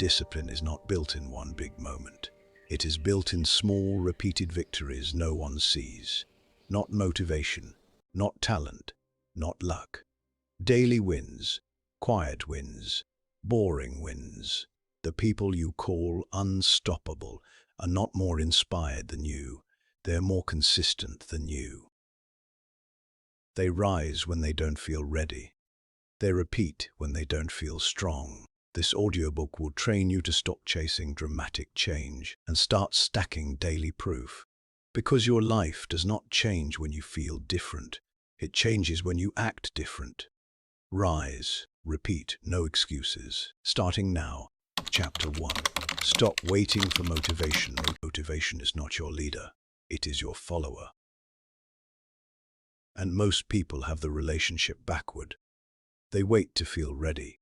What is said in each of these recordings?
discipline is not built in one big moment. It is built in small, repeated victories no one sees. Not motivation, not talent, not luck. Daily wins, quiet wins, boring wins. The people you call unstoppable are not more inspired than you. They're more consistent than you. They rise when they don't feel ready. They repeat when they don't feel strong. This audiobook will train you to stop chasing dramatic change and start stacking daily proof. Because your life does not change when you feel different. It changes when you act different. Rise, repeat, no excuses. Starting now. Chapter 1. Stop waiting for motivation. Motivation is not your leader. It is your follower. And most people have the relationship backward. They wait to feel ready.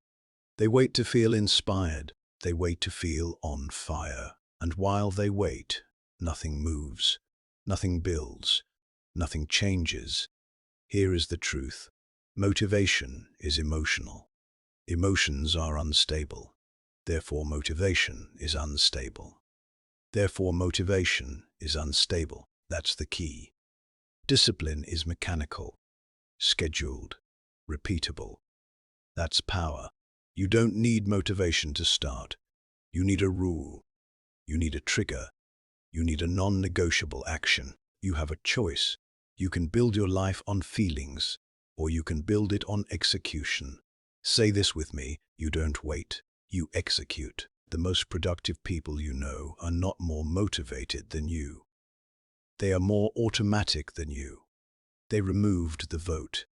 They wait to feel inspired. They wait to feel on fire. And while they wait, nothing moves, nothing builds, nothing changes. Here is the truth. Motivation is emotional. Emotions are unstable. Therefore, motivation is unstable. Therefore, motivation is unstable. That's the key. Discipline is mechanical, scheduled, repeatable. That's power. You don't need motivation to start. You need a rule. You need a trigger. You need a non-negotiable action. You have a choice. You can build your life on feelings, or you can build it on execution. Say this with me: you don't wait, you execute. The most productive people you know are not more motivated than you. They are more automatic than you. They removed the vote.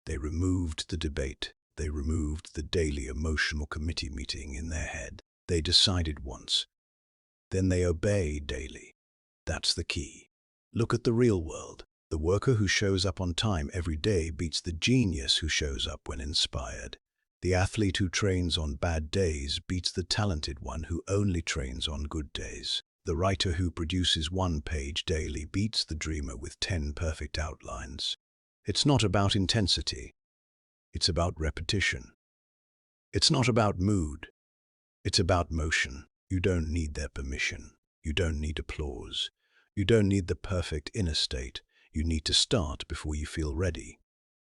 They removed the debate. They removed the daily emotional committee meeting in their head. They decided once. Then they obey daily. That's the key. Look at the real world. The worker who shows up on time every day beats the genius who shows up when inspired. The athlete who trains on bad days beats the talented one who only trains on good days. The writer who produces 1 page daily beats the dreamer with 10 perfect outlines. It's not about intensity. It's about repetition. It's not about mood. It's about motion. You don't need their permission. You don't need applause. You don't need the perfect inner state. You need to start before you feel ready.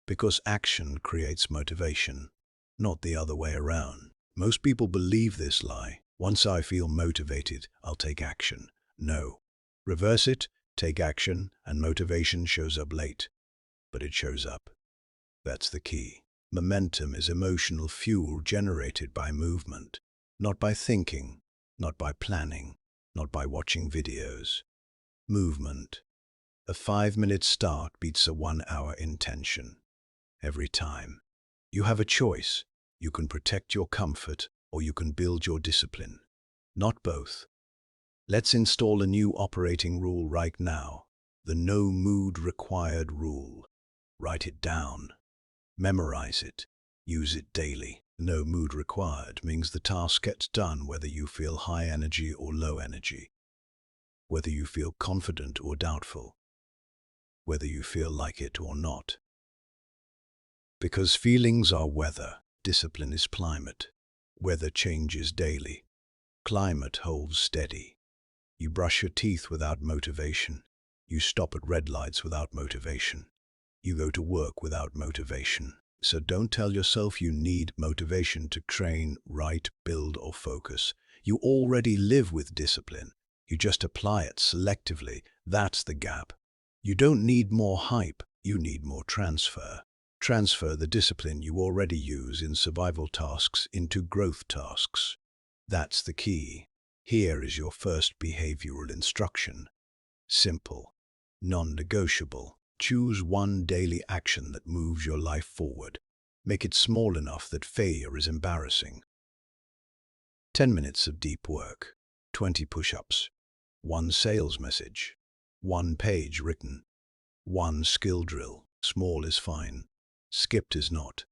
Because action creates motivation, not the other way around. Most people believe this lie. Once I feel motivated, I'll take action. No. Reverse it, take action, and motivation shows up late. But it shows up. That's the key. Momentum is emotional fuel generated by movement, not by thinking, not by planning, not by watching videos. Movement. A 5-minute start beats a 1-hour intention. Every time. You have a choice. You can protect your comfort, or you can build your discipline. Not both. Let's install a new operating rule right now. The no mood required rule. Write it down. Memorize it. Use it daily. No mood required means the task gets done whether you feel high energy or low energy. Whether you feel confident or doubtful. Whether you feel like it or not. Because feelings are weather, discipline is climate. Weather changes daily. Climate holds steady. You brush your teeth without motivation. You stop at red lights without motivation. You go to work without motivation. So don't tell yourself you need motivation to train, write, build, or focus. You already live with discipline. You just apply it selectively. That's the gap. You don't need more hype. You need more transfer. Transfer the discipline you already use in survival tasks into growth tasks. That's the key. Here is your first behavioral instruction. Simple. Non-negotiable. Choose one daily action that moves your life forward. Make it small enough that failure is embarrassing. 10 minutes of deep work. 20 push-ups. 1 sales message. 1 page written. 1 skill drill. Small is fine. Skipped is not.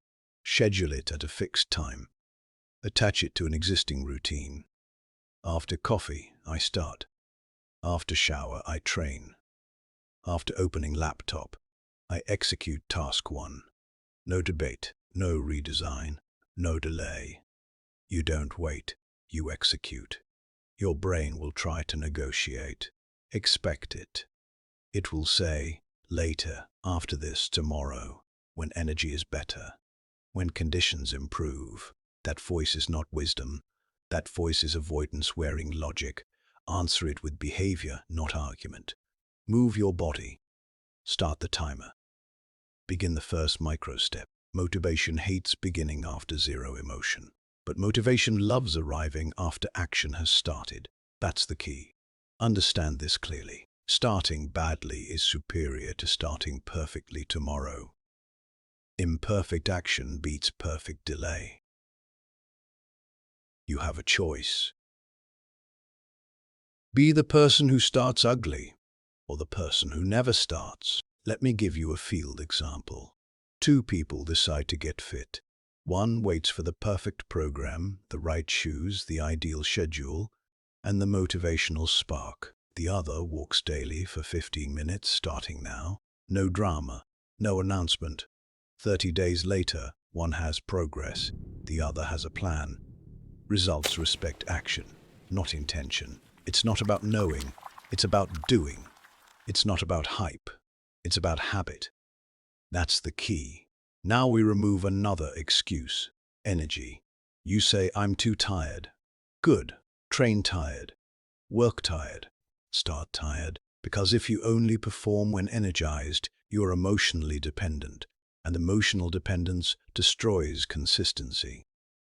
Schedule it at a fixed time. Attach it to an existing routine. After coffee, I start. After shower, I train. After opening laptop, I execute task 1. No debate, no redesign, no delay. You don't wait, you execute. Your brain will try to negotiate. Expect it. It will say, later, after this, tomorrow, when energy is better, when conditions improve. That voice is not wisdom. That voice is avoidance wearing logic. Answer it with behavior, not argument. Move your body. Start the timer. Begin the first micro step. Motivation hates beginning after zero emotion. But motivation loves arriving after action has started. That's the key. Understand this clearly. Starting badly is superior to starting perfectly tomorrow. Imperfect action beats perfect delay. You have a choice. Be the person who starts ugly, or the person who never starts. Let me give you a field example. Two people decide to get fit. One waits for the perfect program, the right shoes, the ideal schedule, and the motivational spark. The other walks daily for 15 minutes, starting now. No drama, no announcement. 30 days later, one has progress, the other has a plan. Results respect action, not intention. It's not about knowing, it's about doing. It's not about hype, it's about habit. That's the key. Now we remove another excuse, energy. You say, I'm too tired. Good. Train tired. Work tired. Start tired. Because if you only perform when energized, you are emotionally dependent, and emotional dependence destroys consistency.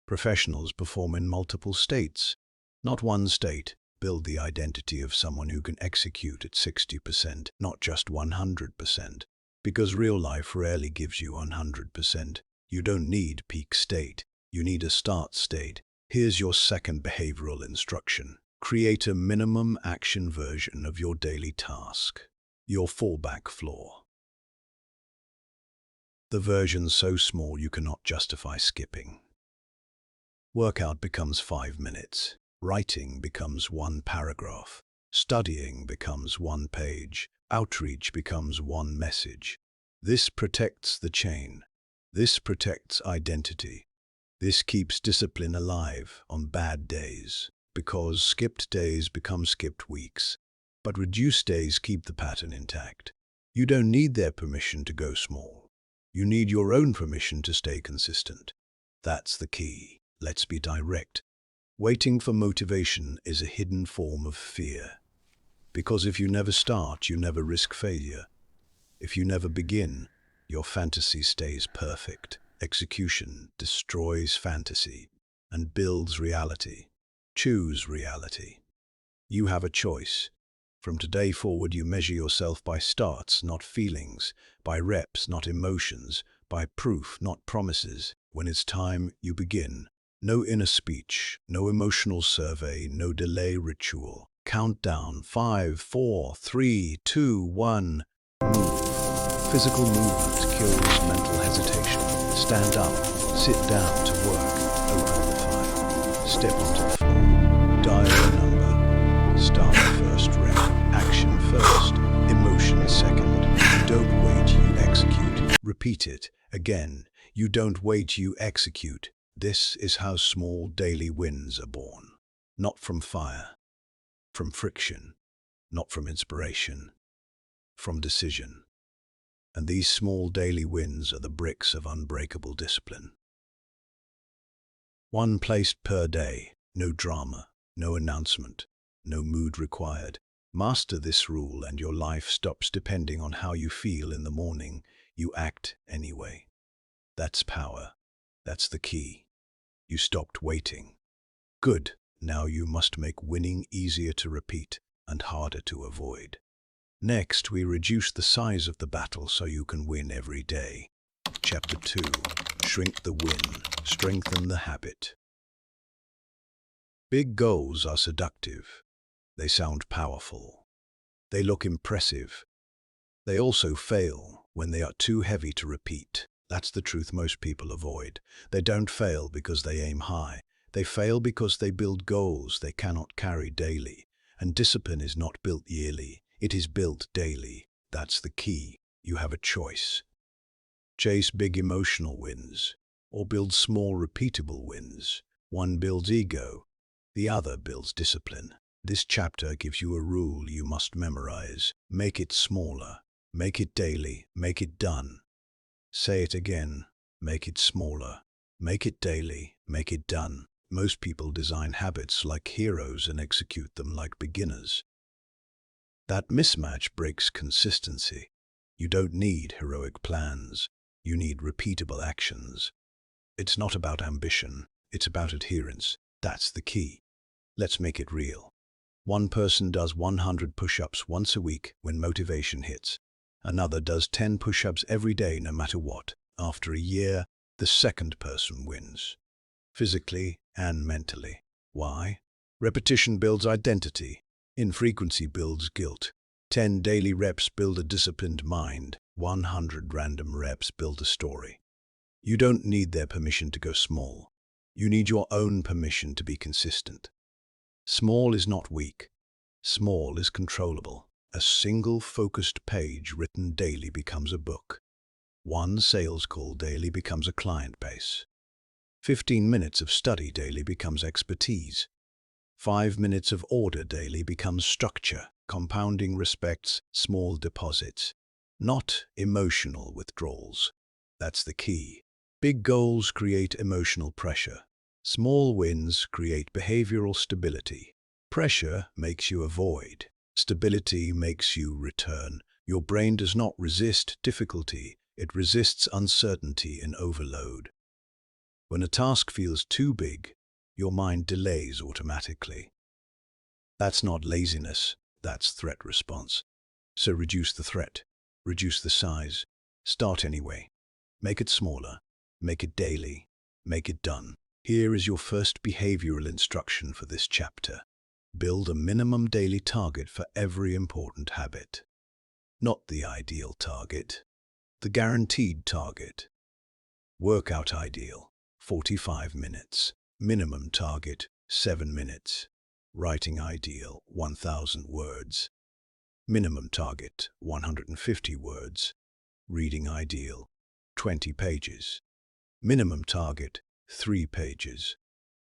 Professionals perform in multiple states, not one state. Build the identity of someone who can execute at 60%, not just 100%. Because real life rarely gives you 100%. You don't need peak state. You need a start state. Here's your second behavioral instruction. Create a minimum action version of your daily task. Your fallback floor. The version so small you cannot justify skipping. Workout becomes 5 minutes. Writing becomes 1 paragraph. Studying becomes 1 page. Outreach becomes 1 message. This protects the chain. This protects identity. This keeps discipline alive on bad days, because skipped days become skipped weeks. But reduced days keep the pattern intact. You don't need their permission to go small. You need your own permission to stay consistent. That's the key. Let's be direct. Waiting for motivation is a hidden form of fear. Because if you never start, you never risk failure. If you never begin, your fantasy stays perfect. Execution destroys fantasy and builds reality. Choose reality. You have a choice. From today forward, you measure yourself by starts, not feelings, by reps, not emotions, by proof, not promises. When it's time, you begin. No inner speech, no emotional survey, no delay ritual. Countdown, 5, 4, 3, 2, 1. Move. Physical movement kills mental hesitation. Stand up, sit down to work, open the file. Step onto the floor. Dial a number. Start the first rep. Action first, emotion second. You don't wait, you execute. Repeat it again. You don't wait, you execute. This is how small daily wins are born. Not from fire, from friction, not from inspiration, from decision. And these small daily wins are the bricks of unbreakable discipline. 1 placed per day, no drama, no announcement, no mood required. Master this rule and your life stops depending on how you feel in the morning. You act anyway. That's power. That's the key. You stopped waiting. Good. Now you must make winning easier to repeat and harder to avoid. Next, we reduce the size of the battle so you can win every day. Chapter 2. Shrink the win. Strengthen the habit. Big goals are seductive. They sound powerful. They look impressive. They also fail when they are too heavy to repeat. That's the truth most people avoid. They don't fail because they aim high. They fail because they build goals they cannot carry daily. And discipline is not built yearly. It is built daily. That's the key. You have a choice. Chase big emotional wins, or build small repeatable wins. One builds ego, The other builds discipline. This chapter gives you a rule you must memorize. Make it smaller. Make it daily. Make it done. Say it again. Make it smaller. Make it daily. Make it done. Most people design habits like heroes and execute them like beginners. That mismatch breaks consistency. You don't need heroic plans. You need repeatable actions. It's not about ambition. It's about adherence. That's the key. Let's make it real. One person does 100 push-ups once a week when motivation hits. Another does 10 push-ups every day no matter what. After a year, the second person wins. Physically and mentally. Why? Repetition builds identity. Infrequency builds guilt. 10 daily reps build a disciplined mind. 100 random reps build a story. You don't need their permission to go small. You need your own permission to be consistent. Small is not weak. Small is controllable. A single focused page written daily becomes a book. One sales call daily becomes a client base. 15 minutes of study daily becomes expertise. 5 minutes of order daily becomes structure. Compounding respects small deposits, not emotional withdrawals. That's the key. Big goals create emotional pressure. Small wins create behavioral stability. Pressure makes you avoid. Stability makes you return. Your brain does not resist difficulty. It resists uncertainty and overload. When a task feels too big, your mind delays automatically. That's not laziness. That's threat response. So reduce the threat. Reduce the size. Start anyway. Make it smaller. Make it daily. Make it done. Here is your first behavioral instruction for this chapter. Build a minimum daily target for every important habit. Not the ideal target, the guaranteed target. Workout ideal, 45 minutes. Minimum target, 7 minutes. Writing ideal, 1,000 words. Minimum target, 150 words. Reading ideal, 20 pages. Minimum target, 3 pages.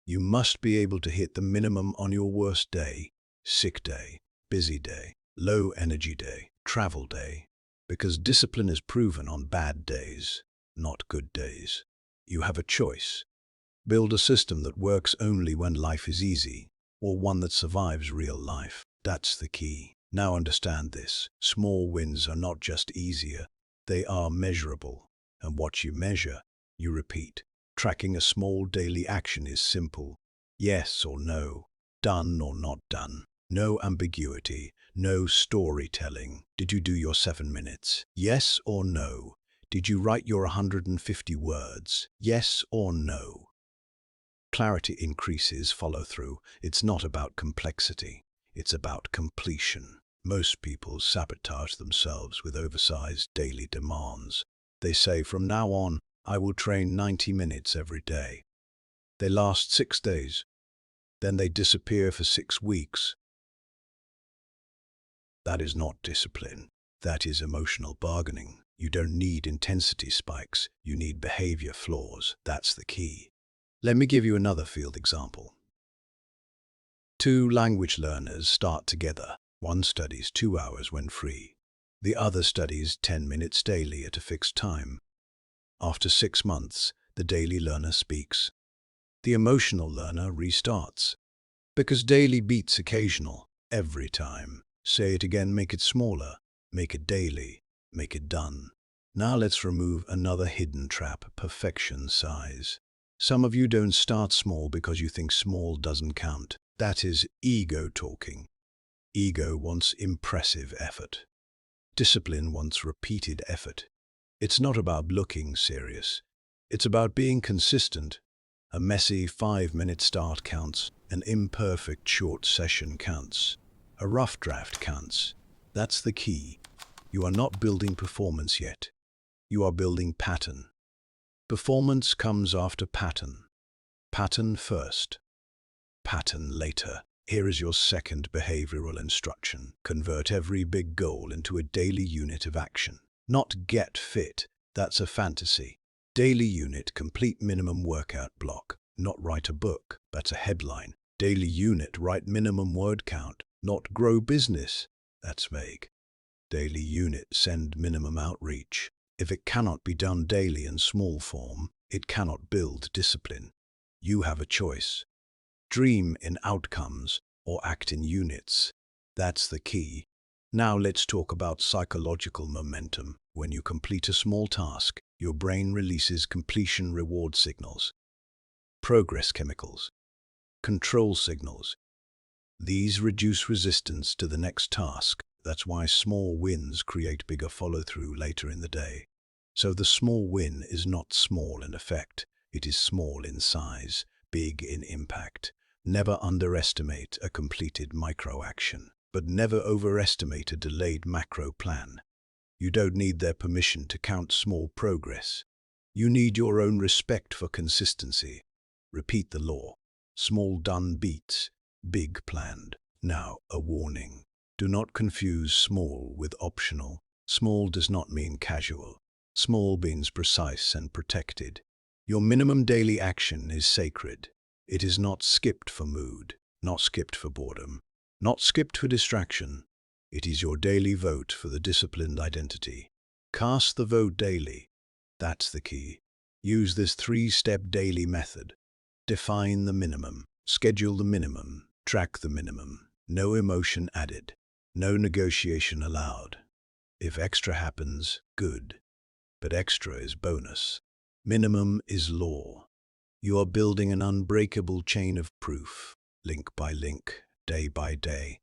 You must be able to hit the minimum on your worst day, sick day, busy day, low energy day, travel day, because discipline is proven on bad days, not good days. You have a choice. Build a system that works only when life is easy, or one that survives real life. That's the key. Now understand this. Small wins are not just easier, they are measurable. And what you measure, you repeat. Tracking a small daily action is simple. Yes or no, done or not done. No ambiguity, no storytelling. Did you do your 7 minutes? Yes or no? Did you write your 150 words? Yes or no? Clarity increases follow-through. It's not about complexity. It's about completion. Most people sabotage themselves with oversized daily demands. They say, from now on, I will train 90 minutes every day. They last 6 days. Then they disappear for 6 weeks. That is not discipline. That is emotional bargaining. You don't need intensity spikes. You need behavior flaws. That's the key. Let me give you another field example. 2 language learners start together. One studies 2 hours when free. The other studies 10 minutes daily at a fixed time. After 6 months, the daily learner speaks. The emotional learner restarts. Because daily beats occasional, every time. Say it again, make it smaller, make it daily, make it done. Now let's remove another hidden trap, perfection size. Some of you don't start small because you think small doesn't count. That is ego talking. Ego wants impressive effort. Discipline wants repeated effort. It's not about looking serious. It's about being consistent. A messy 5-minute start counts. An imperfect short session counts. A rough draft counts. That's the key. You are not building performance yet. You are building pattern. Performance comes after pattern. Pattern first. Pattern later. Here is your second behavioral instruction. Convert every big goal into a daily unit of action. Not get fit. That's a fantasy. Daily unit, complete minimum workout block. Not write a book. That's a headline. Daily unit, write minimum word count, not grow business. That's vague. Daily unit, send minimum outreach. If it cannot be done daily in small form, it cannot build discipline. You have a choice. Dream in outcomes or act in units. That's the key. Now let's talk about psychological momentum. When you complete a small task, your brain releases completion reward signals, progress chemicals, control signals. These reduce resistance to the next task. That's why small wins create bigger follow-through later in the day. So the small win is not small in effect. It is small in size, big in impact. Never underestimate a completed micro-action, but never overestimate a delayed macro plan. You don't need their permission to count small progress. You need your own respect for consistency. Repeat the law. Small done beats big planned. Now, a warning. Do not confuse small with optional. Small does not mean casual. Small means precise and protected. Your minimum daily action is sacred. It is not skipped for mood, not skipped for boredom, not skipped for distraction. It is your daily vote for the disciplined identity. Cast the vote daily. That's the key. Use this 3-step daily method. Define the minimum. Schedule the minimum. Track the minimum. No emotion added. No negotiation allowed. If extra happens, good. But extra is bonus. Minimum is law. You are building an unbreakable chain of proof, link by link, day by day.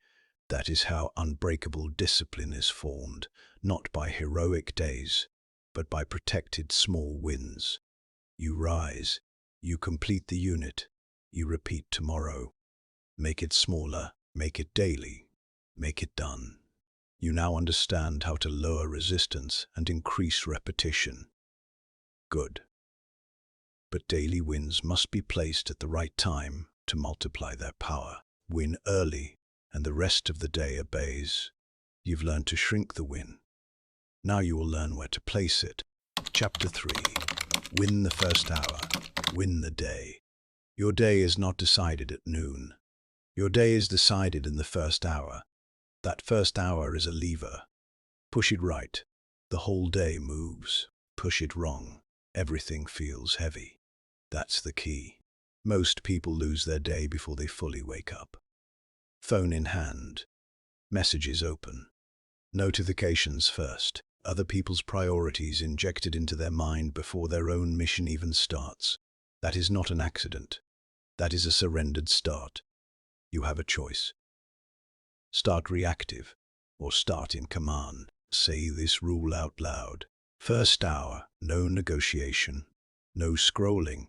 That is how unbreakable discipline is formed, not by heroic days, but by protected small wins. You rise, you complete the unit, you repeat tomorrow. Make it smaller, make it daily, make it done. You now understand how to lower resistance and increase repetition. Good. But daily wins must be placed at the right time to multiply their power. Win early, and the rest of the day obeys. You've learned to shrink the win. Now you will learn where to place it. Chapter 3. Win the first hour. Win the day. Your day is not decided at noon. Your day is decided in the first hour. That first hour is a lever. Push it right. The whole day moves. Push it wrong. Everything feels heavy. That's the key. Most people lose their day before they fully wake up. Phone in hand. Messages open. Notifications first. Other people's priorities injected into their mind before their own mission even starts. That is not an accident. That is a surrendered start. You have a choice. Start reactive or start in command. Say this rule out loud. First hour, no negotiation, no scrolling,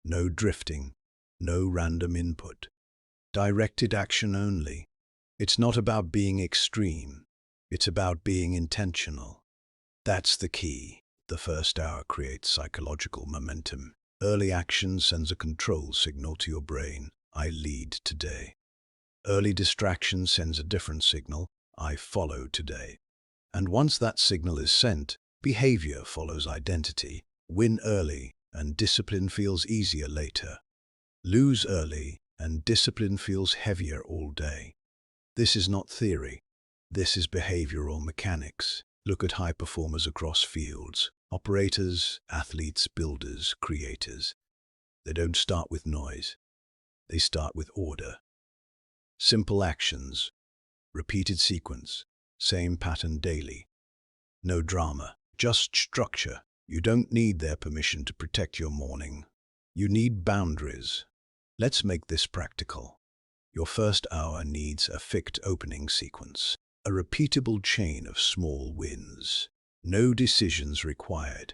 no drifting, no random input. Directed action only. It's not about being extreme. It's about being intentional. That's the key. The first hour creates psychological momentum. Early action sends a control signal to your brain. I lead today. Early distraction sends a different signal. I follow today. And once that signal is sent, behavior follows identity. Win early, and discipline feels easier later. Lose early, and discipline feels heavier all day. This is not theory. This is behavioral mechanics. Look at high performers across fields. Operators, athletes, builders, creators. They don't start with noise. They start with order. Simple actions. Repeated sequence. Same pattern daily. No drama, just structure. You don't need their permission to protect your morning. You need boundaries. Let's make this practical. Your first hour needs a fixed opening sequence, a repeatable chain of small wins. No decisions required.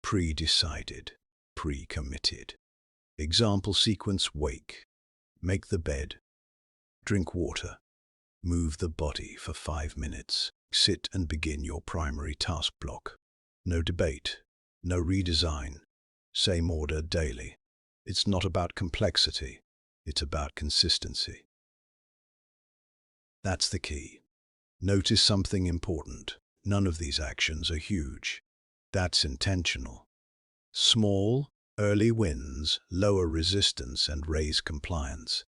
Pre-decided, pre-committed. Example sequence: wake, make the bed, drink water, move the body for 5 minutes, sit and begin your primary task block. No debate, no redesign, same order daily. It's not about complexity, it's about consistency. That's the key. Notice something important. None of these actions are huge. That's intentional. Small, early wins lower resistance and raise compliance.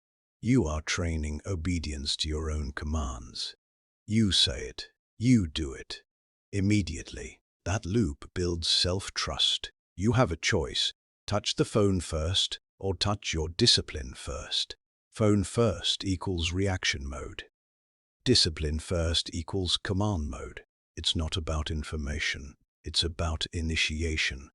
You are training obedience to your own commands. You say it, you do it. Immediately, that loop builds self-trust. You have a choice. Touch the phone first or touch your discipline first. Phone first equals reaction mode. Discipline first equals command mode. It's not about information. It's about initiation.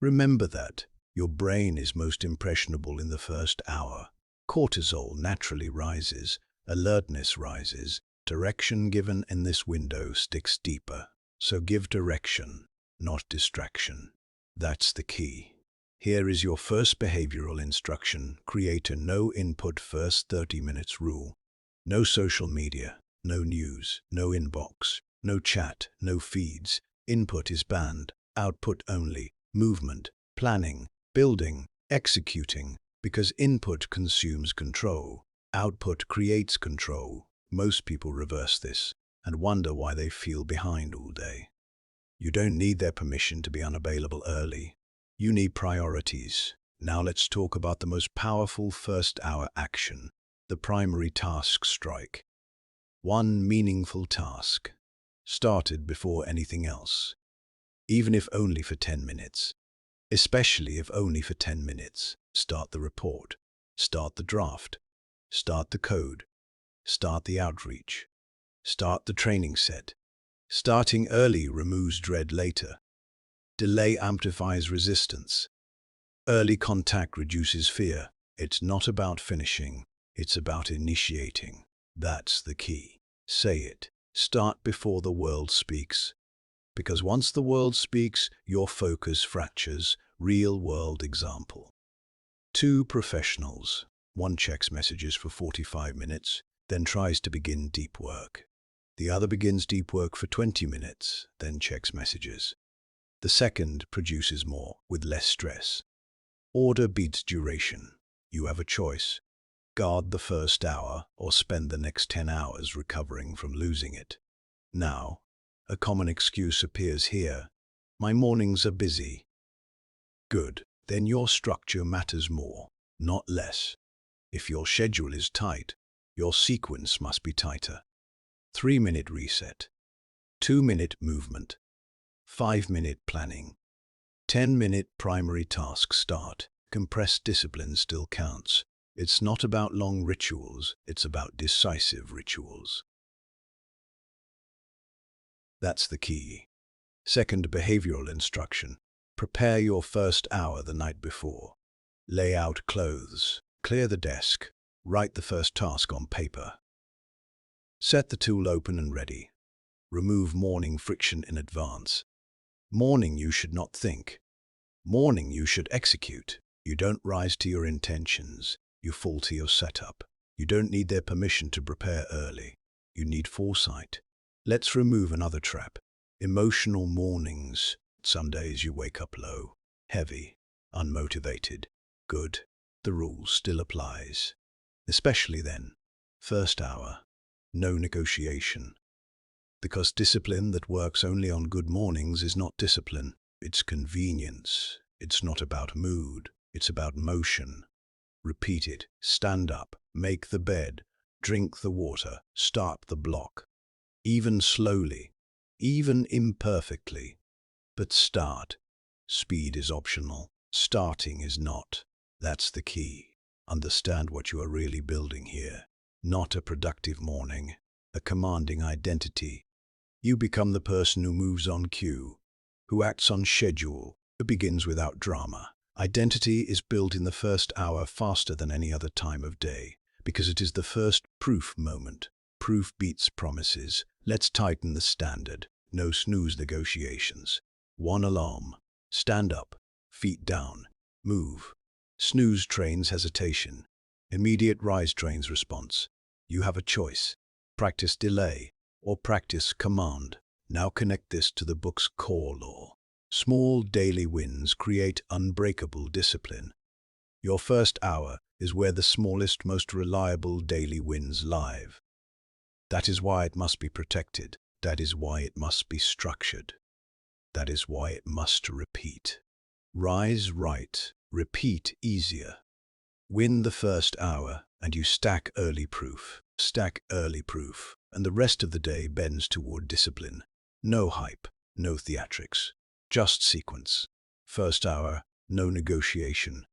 Remember that. Your brain is most impressionable in the first hour. Cortisol naturally rises. Alertness rises. Direction given in this window sticks deeper. So give direction, not distraction. That's the key. Here is your first behavioral instruction. Create a no input first 30 minutes rule. No social media, no news, no inbox, no chat, no feeds. Input is banned. Output only. Movement, planning, building, executing. Because input consumes control. Output creates control. Most people reverse this and wonder why they feel behind all day. You don't need their permission to be unavailable early. You need priorities. Now let's talk about the most powerful first-hour action, the primary task strike. One meaningful task, started before anything else, even if only for 10 minutes. Especially if only for 10 minutes. Start the report, start the draft, start the code, start the outreach, start the training set. Starting early removes dread later. Delay amplifies resistance. Early contact reduces fear. It's not about finishing, it's about initiating. That's the key. Say it. Start before the world speaks. Because once the world speaks, your focus fractures. Real-world example. Two professionals. One checks messages for 45 minutes, then tries to begin deep work. The other begins deep work for 20 minutes, then checks messages. The second produces more, with less stress. Order beats duration. You have a choice. Guard the first hour or spend the next 10 hours recovering from losing it. Now, a common excuse appears here. My mornings are busy. Good. Then your structure matters more, not less. If your schedule is tight, your sequence must be tighter. 3-minute reset. 2-minute movement. 5-minute planning. 10-minute primary task start. Compressed discipline still counts. It's not about long rituals, it's about decisive rituals. That's the key. Second behavioral instruction. Prepare your first hour the night before. Lay out clothes. Clear the desk. Write the first task on paper. Set the tool open and ready. Remove morning friction in advance. Morning you should not think. Morning you should execute. You don't rise to your intentions. You fall to your setup. You don't need their permission to prepare early. You need foresight. Let's remove another trap. Emotional mornings. Some days you wake up low, heavy, unmotivated. Good. The rule still applies. Especially then. First hour. No negotiation. Because discipline that works only on good mornings is not discipline. It's convenience. It's not about mood. It's about motion. Repeat it. Stand up. Make the bed. Drink the water. Start the block. Even slowly. Even imperfectly. But start. Speed is optional. Starting is not. That's the key. Understand what you are really building here. Not a productive morning. A commanding identity. You become the person who moves on cue, who acts on schedule, who begins without drama. Identity is built in the first hour faster than any other time of day, because it is the first proof moment. Proof beats promises. Let's tighten the standard. No snooze negotiations. One alarm. Stand up. Feet down. Move. Snooze trains hesitation. Immediate rise trains response. You have a choice. Practice delay or practice command. Now connect this to the book's core law. Small daily wins create unbreakable discipline. Your first hour is where the smallest, most reliable daily wins live. That is why it must be protected. That is why it must be structured. That is why it must repeat. Rise right, repeat easier. Win the first hour, and you stack early proof, and the rest of the day bends toward discipline. No hype, no theatrics, just sequence. First hour, no negotiation.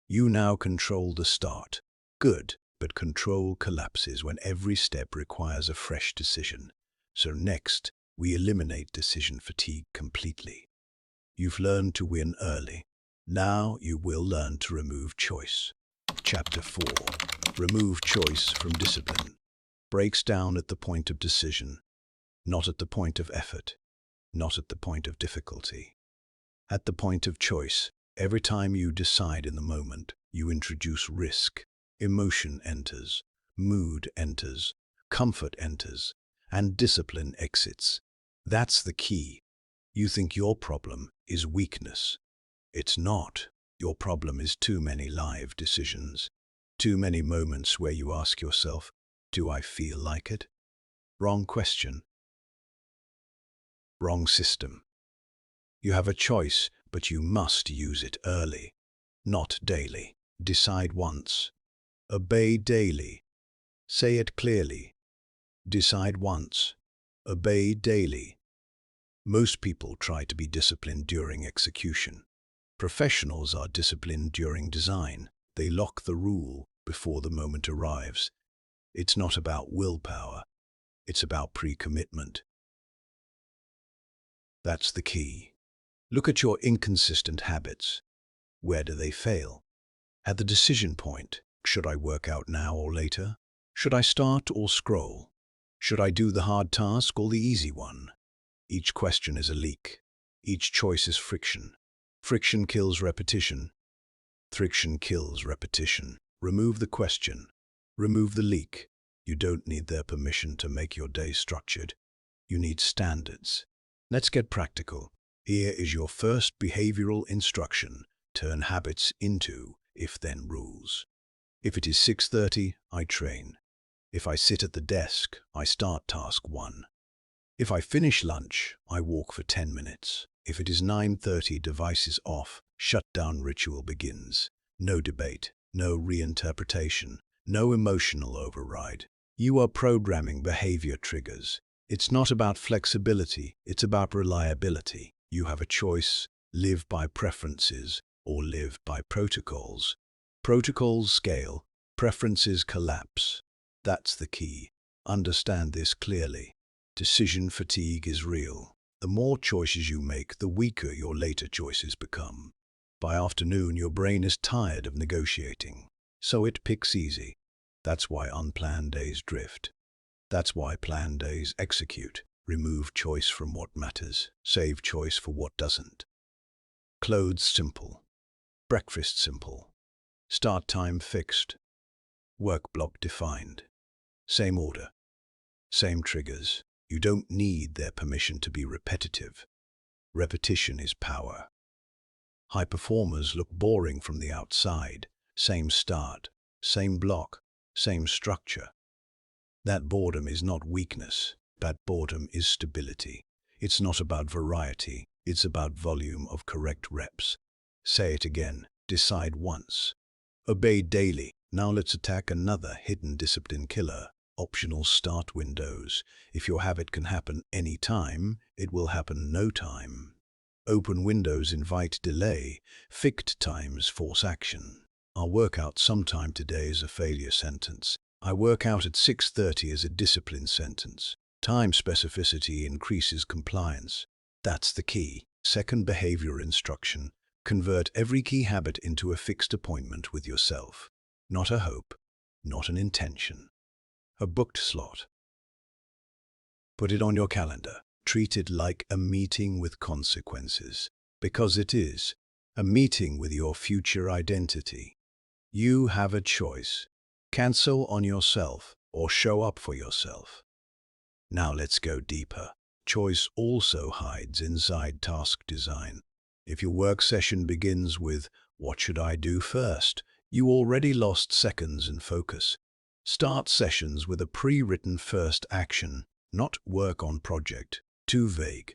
You now control the start. Good, but control collapses when every step requires a fresh decision. So next, we eliminate decision fatigue completely. You've learned to win early. Now you will learn to remove choice. Chapter 4. Remove choice from discipline. Breaks down at the point of decision, not at the point of effort, not at the point of difficulty. At the point of choice, every time you decide in the moment, you introduce risk. Emotion enters, mood enters, comfort enters, and discipline exits. That's the key. You think your problem is weakness. It's not. Your problem is too many live decisions. Too many moments where you ask yourself, do I feel like it? Wrong question. Wrong system. You have a choice, but you must use it early, not daily. Decide once. Obey daily. Say it clearly. Decide once. Obey daily. Most people try to be disciplined during execution. Professionals are disciplined during design. They lock the rule before the moment arrives. It's not about willpower. It's about pre-commitment. That's the key. Look at your inconsistent habits. Where do they fail? At the decision point, should I work out now or later? Should I start or scroll? Should I do the hard task or the easy one? Each question is a leak. Each choice is friction. Friction kills repetition. Friction kills repetition. Remove the question. Remove the leak. You don't need their permission to make your day structured. You need standards. Let's get practical. Here is your first behavioral instruction. Turn habits into if-then rules. If it is 6:30, I train. If I sit at the desk, I start task 1. If I finish lunch, I walk for 10 minutes. If it is 9:30, devices off, shutdown ritual begins. No debate, no reinterpretation, no emotional override. You are programming behavior triggers. It's not about flexibility, it's about reliability. You have a choice: live by preferences or live by protocols. Protocols scale, preferences collapse. That's the key. Understand this clearly. Decision fatigue is real. The more choices you make, the weaker your later choices become. By afternoon, your brain is tired of negotiating, so it picks easy. That's why unplanned days drift. That's why planned days execute. Remove choice from what matters. Save choice for what doesn't. Clothes simple. Breakfast simple. Start time fixed. Work block defined. Same order. Same triggers. You don't need their permission to be repetitive. Repetition is power. High performers look boring from the outside. Same start, same block, same structure. That boredom is not weakness. That boredom is stability. It's not about variety. It's about volume of correct reps. Say it again. Decide once. Obey daily. Now let's attack another hidden discipline killer. Optional start windows. If your habit can happen any time, it will happen no time. Open windows invite delay. Fixed times force action. I'll work out sometime today is a failure sentence. I work out at 6:30 is a discipline sentence. Time specificity increases compliance. That's the key. Second behavior instruction. Convert every key habit into a fixed appointment with yourself. Not a hope, not an intention. A booked slot. Put it on your calendar. Treat it like a meeting with consequences, because it is a meeting with your future identity. You have a choice. Cancel on yourself or show up for yourself. Now let's go deeper. Choice also hides inside task design. If your work session begins with, "What should I do first?" you already lost seconds in focus. Start sessions with a pre-written first action, not work on project. Too vague.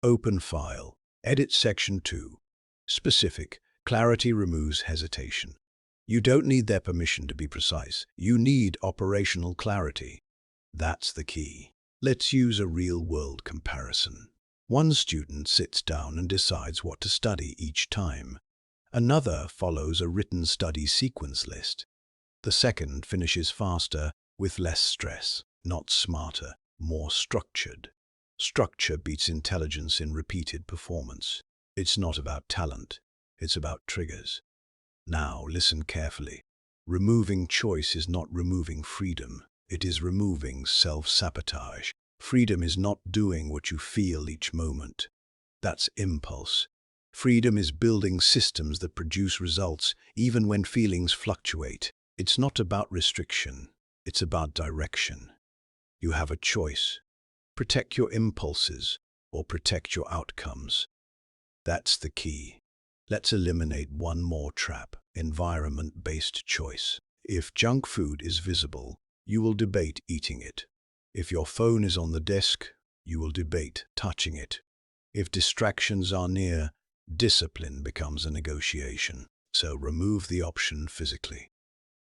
Open file. Edit section 2. Specific. Clarity removes hesitation. You don't need their permission to be precise. You need operational clarity. That's the key. Let's use a real-world comparison. One student sits down and decides what to study each time. Another follows a written study sequence list. The second finishes faster with less stress, not smarter, more structured. Structure beats intelligence in repeated performance. It's not about talent, it's about triggers. Now, listen carefully. Removing choice is not removing freedom. It is removing self-sabotage. Freedom is not doing what you feel each moment. That's impulse. Freedom is building systems that produce results even when feelings fluctuate. It's not about restriction. It's about direction. You have a choice. Protect your impulses or protect your outcomes. That's the key. Let's eliminate one more trap: environment-based choice. If junk food is visible, you will debate eating it. If your phone is on the desk, you will debate touching it. If distractions are near, discipline becomes a negotiation. So remove the option physically.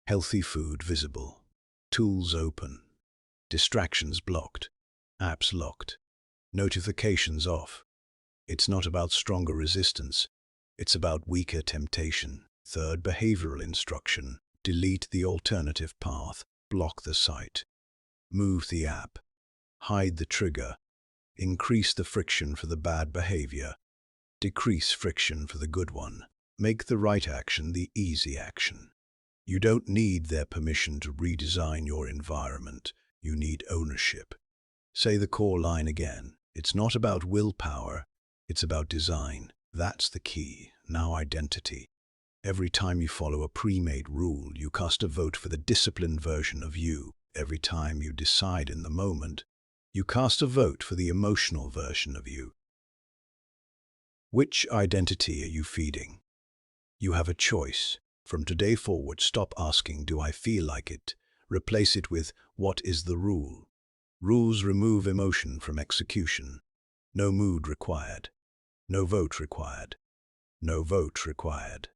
Healthy food visible. Tools open. Distractions blocked. Apps locked. Notifications off. It's not about stronger resistance. It's about weaker temptation. Third, behavioral instruction. Delete the alternative path. Block the site. Move the app. Hide the trigger. Increase the friction for the bad behavior. Decrease friction for the good one. Make the right action the easy action. You don't need their permission to redesign your environment. You need ownership. Say the core line again. It's not about willpower. It's about design. That's the key. Now identity. Every time you follow a pre-made rule, you cast a vote for the disciplined version of you. Every time you decide in the moment, you cast a vote for the emotional version of you. Which identity are you feeding? You have a choice. From today forward, stop asking, "Do I feel like it?" Replace it with, "What is the rule?" Rules remove emotion from execution. No mood required. No vote required. No vote required.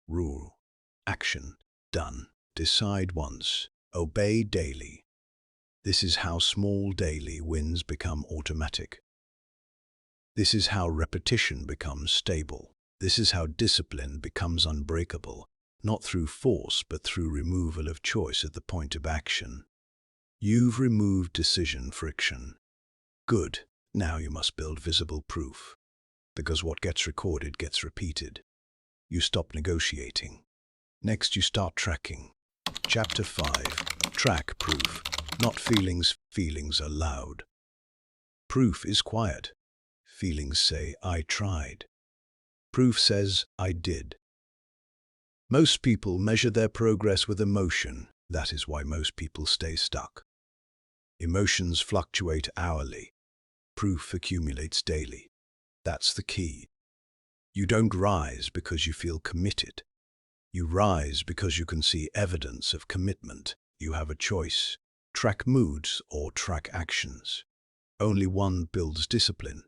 Rule. Action. Done. Decide once. Obey daily. This is how small daily wins become automatic. This is how repetition becomes stable. This is how discipline becomes unbreakable, not through force but through removal of choice at the point of action. You've removed decision friction. Good. Now you must build visible proof. Because what gets recorded gets repeated. You stop negotiating. Next you start tracking. Chapter 5. Track proof. Not feelings. Feelings are loud. Proof is quiet. Feelings say, "I tried." Proof says, "I did." Most people measure their progress with emotion. That is why most people stay stuck. Emotions fluctuate hourly. Proof accumulates daily. That's the key. You don't rise because you feel committed. You rise because you can see evidence of commitment. You have a choice. Track moods or track actions. Only one builds discipline.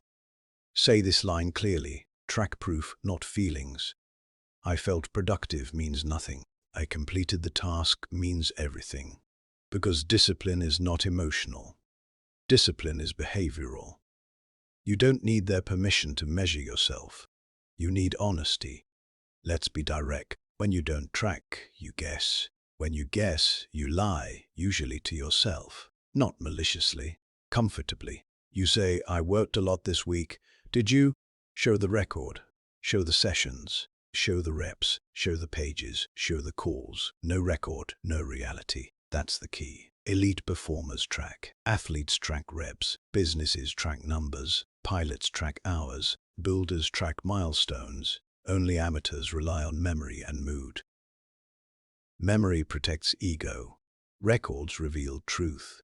Say this line clearly. Track proof, not feelings. I felt productive means nothing. I completed the task means everything. Because discipline is not emotional. Discipline is behavioral. You don't need their permission to measure yourself. You need honesty. Let's be direct. When you don't track, you guess. When you guess, you lie, usually to yourself. Not maliciously, comfortably. You say, "I worked a lot this week." Did you? Show the record. Show the sessions. Show the reps. Show the pages. Show the calls. No record, no reality. That's the key. Elite performers track. Athletes track reps. Businesses track numbers. Pilots track hours. Builders track milestones. Only amateurs rely on memory and mood. Memory protects ego. Records reveal truth.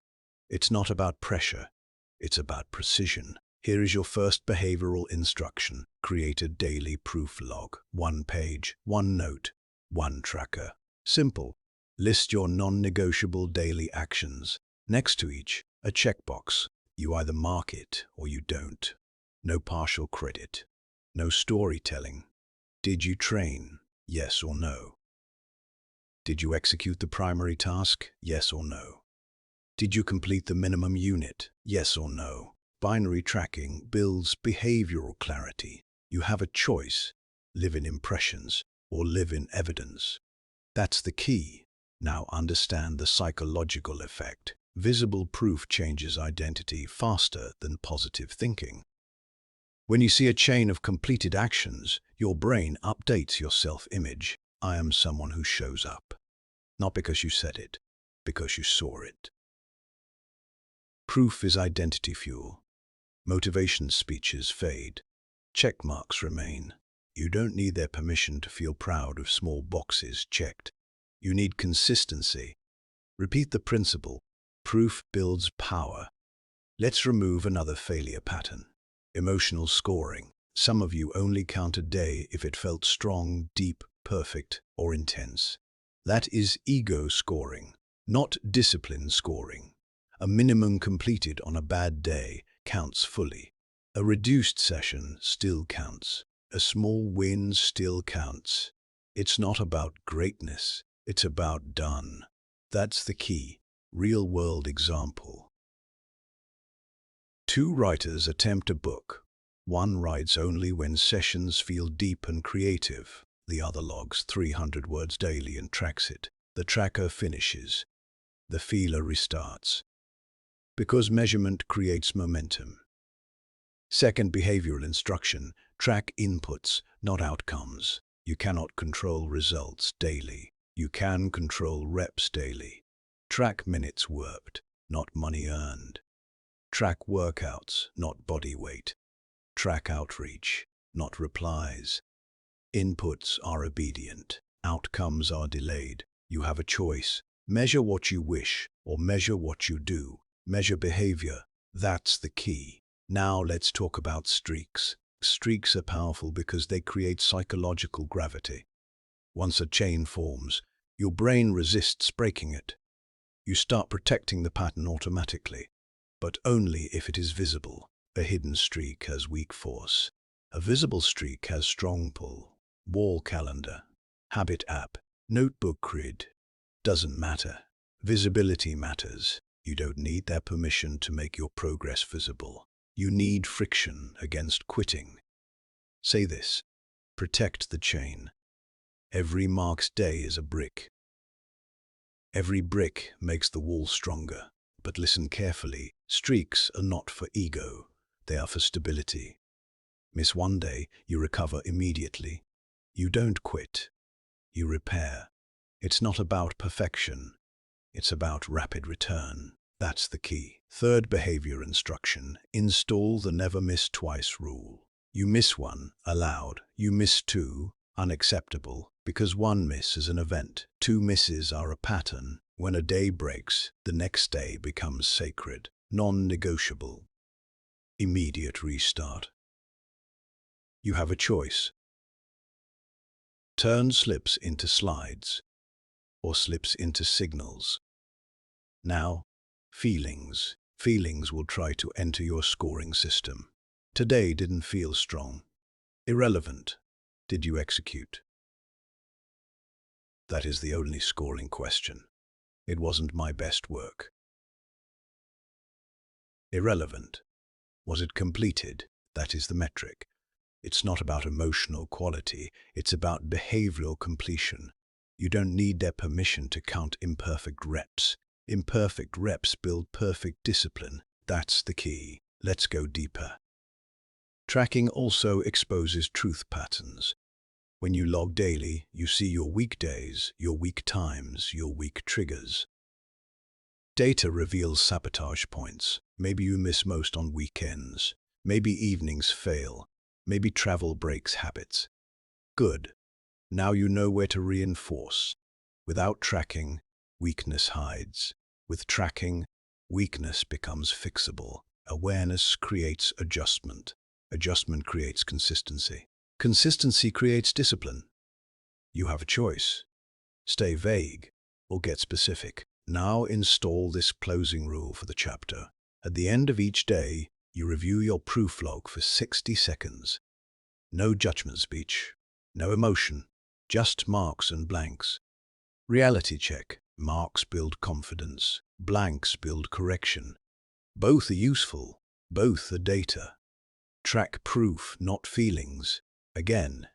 It's not about pressure. It's about precision. Here is your first behavioral instruction. Create a daily proof log. 1 page, 1 note, 1 tracker. Simple. List your non-negotiable daily actions. Next to each, a checkbox. You either mark it or you don't. No partial credit. No storytelling. Did you train? Yes or no? Did you execute the primary task? Yes or no? Did you complete the minimum unit? Yes or no? Binary tracking builds behavioral clarity. You have a choice: live in impressions or live in evidence. That's the key. Now understand the psychological effect. Visible proof changes identity faster than positive thinking. When you see a chain of completed actions, your brain updates your self-image. I am someone who shows up. Not because you said it, because you saw it. Proof is identity fuel. Motivation speeches fade. Check marks remain. You don't need their permission to feel proud of small boxes checked. You need consistency. Repeat the principle. Proof builds power. Let's remove another failure pattern. Emotional scoring. Some of you only count a day if it felt strong, deep, perfect, or intense. That is ego scoring, not discipline scoring. A minimum completed on a bad day counts fully. A reduced session still counts. A small win still counts. It's not about greatness, it's about done. That's the key. Real-world example. Two writers attempt a book. One writes only when sessions feel deep and creative. The other logs 300 words daily and tracks it. The tracker finishes. The feeler restarts. Because measurement creates momentum. Second, behavioral instruction. Track inputs, not outcomes. You cannot control results daily. You can control reps daily. Track minutes worked, not money earned. Track workouts, not body weight. Track outreach, not replies. Inputs are obedient. Outcomes are delayed. You have a choice. Measure what you wish, or measure what you do. Measure behavior. That's the key. Now let's talk about streaks. Streaks are powerful because they create psychological gravity. Once a chain forms, your brain resists breaking it. You start protecting the pattern automatically, but only if it is visible. A hidden streak has weak force. A visible streak has strong pull. Wall calendar, habit app, notebook grid. Doesn't matter. Visibility matters. You don't need their permission to make your progress visible. You need friction against quitting. Say this: protect the chain. Every marked day is a brick. Every brick makes the wall stronger. But listen carefully. Streaks are not for ego. They are for stability. Miss one day, you recover immediately. You don't quit. You repair. It's not about perfection. It's about rapid return. That's the key. Third, behavior instruction. Install the never miss twice rule. You miss one, allowed. You miss two, unacceptable. Because one miss is an event. Two misses are a pattern. When a day breaks, the next day becomes sacred, non-negotiable. Immediate restart. You have a choice. Turn slips into slides, or slips into signals. Now, feelings. Feelings will try to enter your scoring system. Today didn't feel strong. Irrelevant. Did you execute? That is the only scoring question. It wasn't my best work. Irrelevant. Was it completed? That is the metric. It's not about emotional quality, it's about behavioral completion. You don't need their permission to count imperfect reps. Imperfect reps build perfect discipline. That's the key. Let's go deeper. Tracking also exposes truth patterns. When you log daily, you see your weak days, your weak times, your weak triggers. Data reveals sabotage points. Maybe you miss most on weekends. Maybe evenings fail. Maybe travel breaks habits. Good. Now you know where to reinforce. Without tracking, weakness hides. With tracking, weakness becomes fixable. Awareness creates adjustment. Adjustment creates consistency. Consistency creates discipline. You have a choice. Stay vague or get specific. Now install this closing rule for the chapter. At the end of each day, you review your proof log for 60 seconds. No judgment speech, no emotion, just marks and blanks. Reality check. Marks build confidence. Blanks build correction. Both are useful. Both are data. Track proof, not feelings. Again,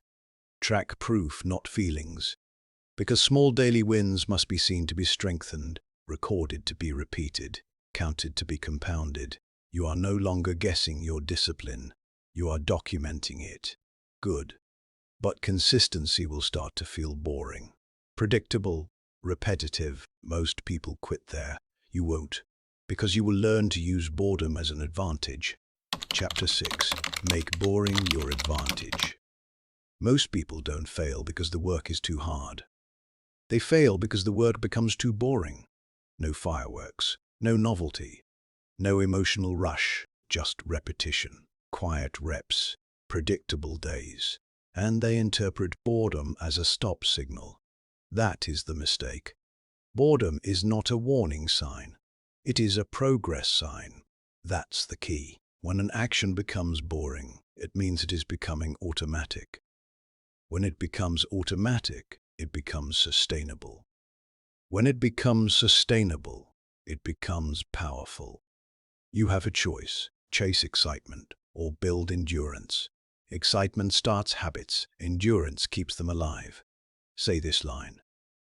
track proof, not feelings. Because small daily wins must be seen to be strengthened, recorded to be repeated, counted to be compounded. You are no longer guessing your discipline. You are documenting it. Good. But consistency will start to feel boring. Predictable, repetitive. Most people quit there. You won't, because you will learn to use boredom as an advantage. Chapter 6. Make boring your advantage. Most people don't fail because the work is too hard. They fail because the work becomes too boring. No fireworks, no novelty, no emotional rush, just repetition, quiet reps, predictable days. And they interpret boredom as a stop signal. That is the mistake. Boredom is not a warning sign. It is a progress sign. That's the key. When an action becomes boring, it means it is becoming automatic. When it becomes automatic, it becomes sustainable. When it becomes sustainable, it becomes powerful. You have a choice: chase excitement or build endurance. Excitement starts habits, endurance keeps them alive. Say this line: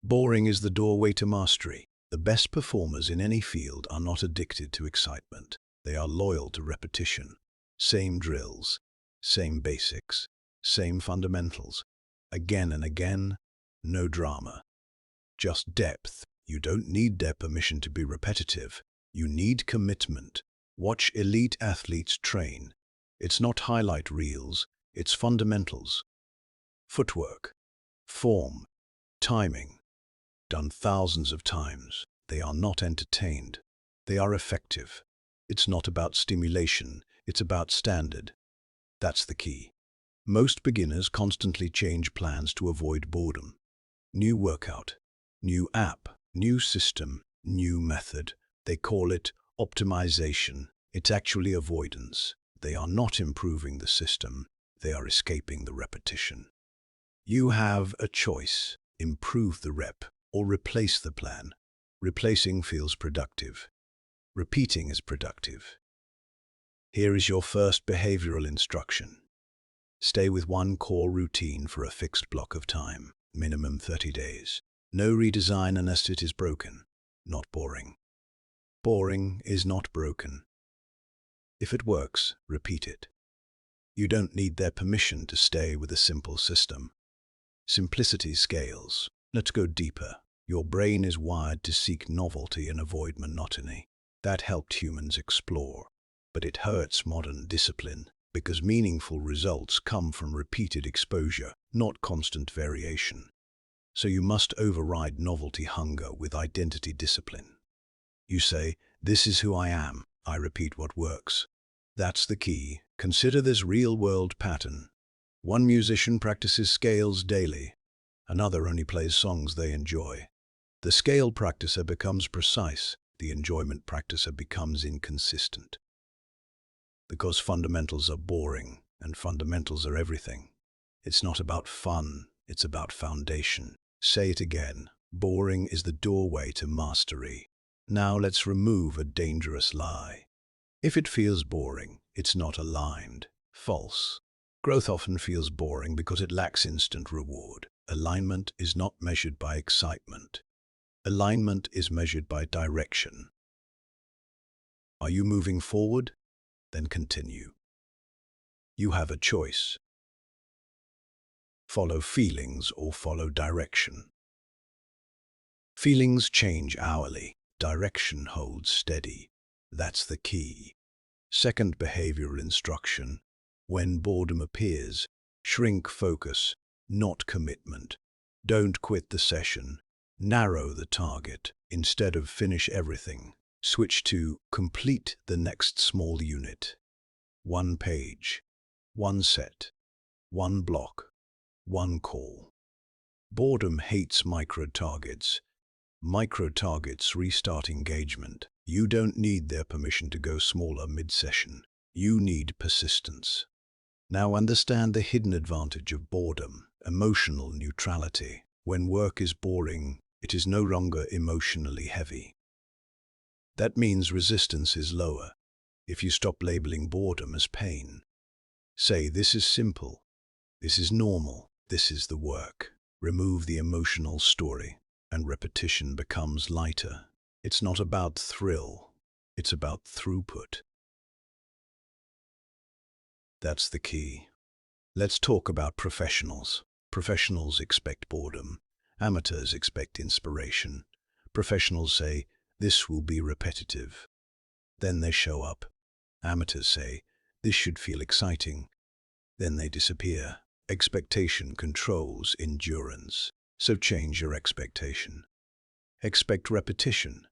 boring is the doorway to mastery. The best performers in any field are not addicted to excitement. They are loyal to repetition. Same drills, same basics, same fundamentals. Again and again, no drama. Just depth. You don't need their permission to be repetitive. You need commitment. Watch elite athletes train. It's not highlight reels, it's fundamentals. Footwork, form, timing. Done thousands of times. They are not entertained. They are effective. It's not about stimulation, it's about standard. That's the key. Most beginners constantly change plans to avoid boredom. New workout, new app, new system, new method. They call it optimization. It's actually avoidance. They are not improving the system. They are escaping the repetition. You have a choice: improve the rep or replace the plan. Replacing feels productive. Repeating is productive. Here is your first behavioral instruction. Stay with one core routine for a fixed block of time, minimum 30 days. No redesign unless it is broken, not boring. Boring is not broken. If it works, repeat it. You don't need their permission to stay with a simple system. Simplicity scales. Let's go deeper. Your brain is wired to seek novelty and avoid monotony. That helped humans explore. But it hurts modern discipline, because meaningful results come from repeated exposure, not constant variation. So you must override novelty hunger with identity discipline. You say, "This is who I am." I repeat what works. That's the key. Consider this real-world pattern. One musician practices scales daily. Another only plays songs they enjoy. The scale practicer becomes precise. The enjoyment practicer becomes inconsistent. Because fundamentals are boring, and fundamentals are everything. It's not about fun, it's about foundation. Say it again. Boring is the doorway to mastery. Now let's remove a dangerous lie. If it feels boring, it's not aligned. False. Growth often feels boring because it lacks instant reward. Alignment is not measured by excitement. Alignment is measured by direction. Are you moving forward? Then continue. You have a choice. Follow feelings or follow direction. Feelings change hourly. Direction holds steady. That's the key. Second behavioral instruction. When boredom appears, shrink focus, not commitment. Don't quit the session. Narrow the target. Instead of finish everything, switch to complete the next small unit. One page, one set, one block, one call. Boredom hates micro-targets. Micro-targets restart engagement. You don't need their permission to go smaller mid-session. You need persistence. Now understand the hidden advantage of boredom: emotional neutrality. When work is boring, It is no longer emotionally heavy. That means resistance is lower. If you stop labeling boredom as pain, say, this is simple, this is normal, this is the work. Remove the emotional story, and repetition becomes lighter. It's not about thrill, it's about throughput. That's the key. Let's talk about professionals. Professionals expect boredom. Amateurs expect inspiration. Professionals say, this will be repetitive. Then they show up. Amateurs say, this should feel exciting. Then they disappear. Expectation controls endurance. So change your expectation. Expect repetition.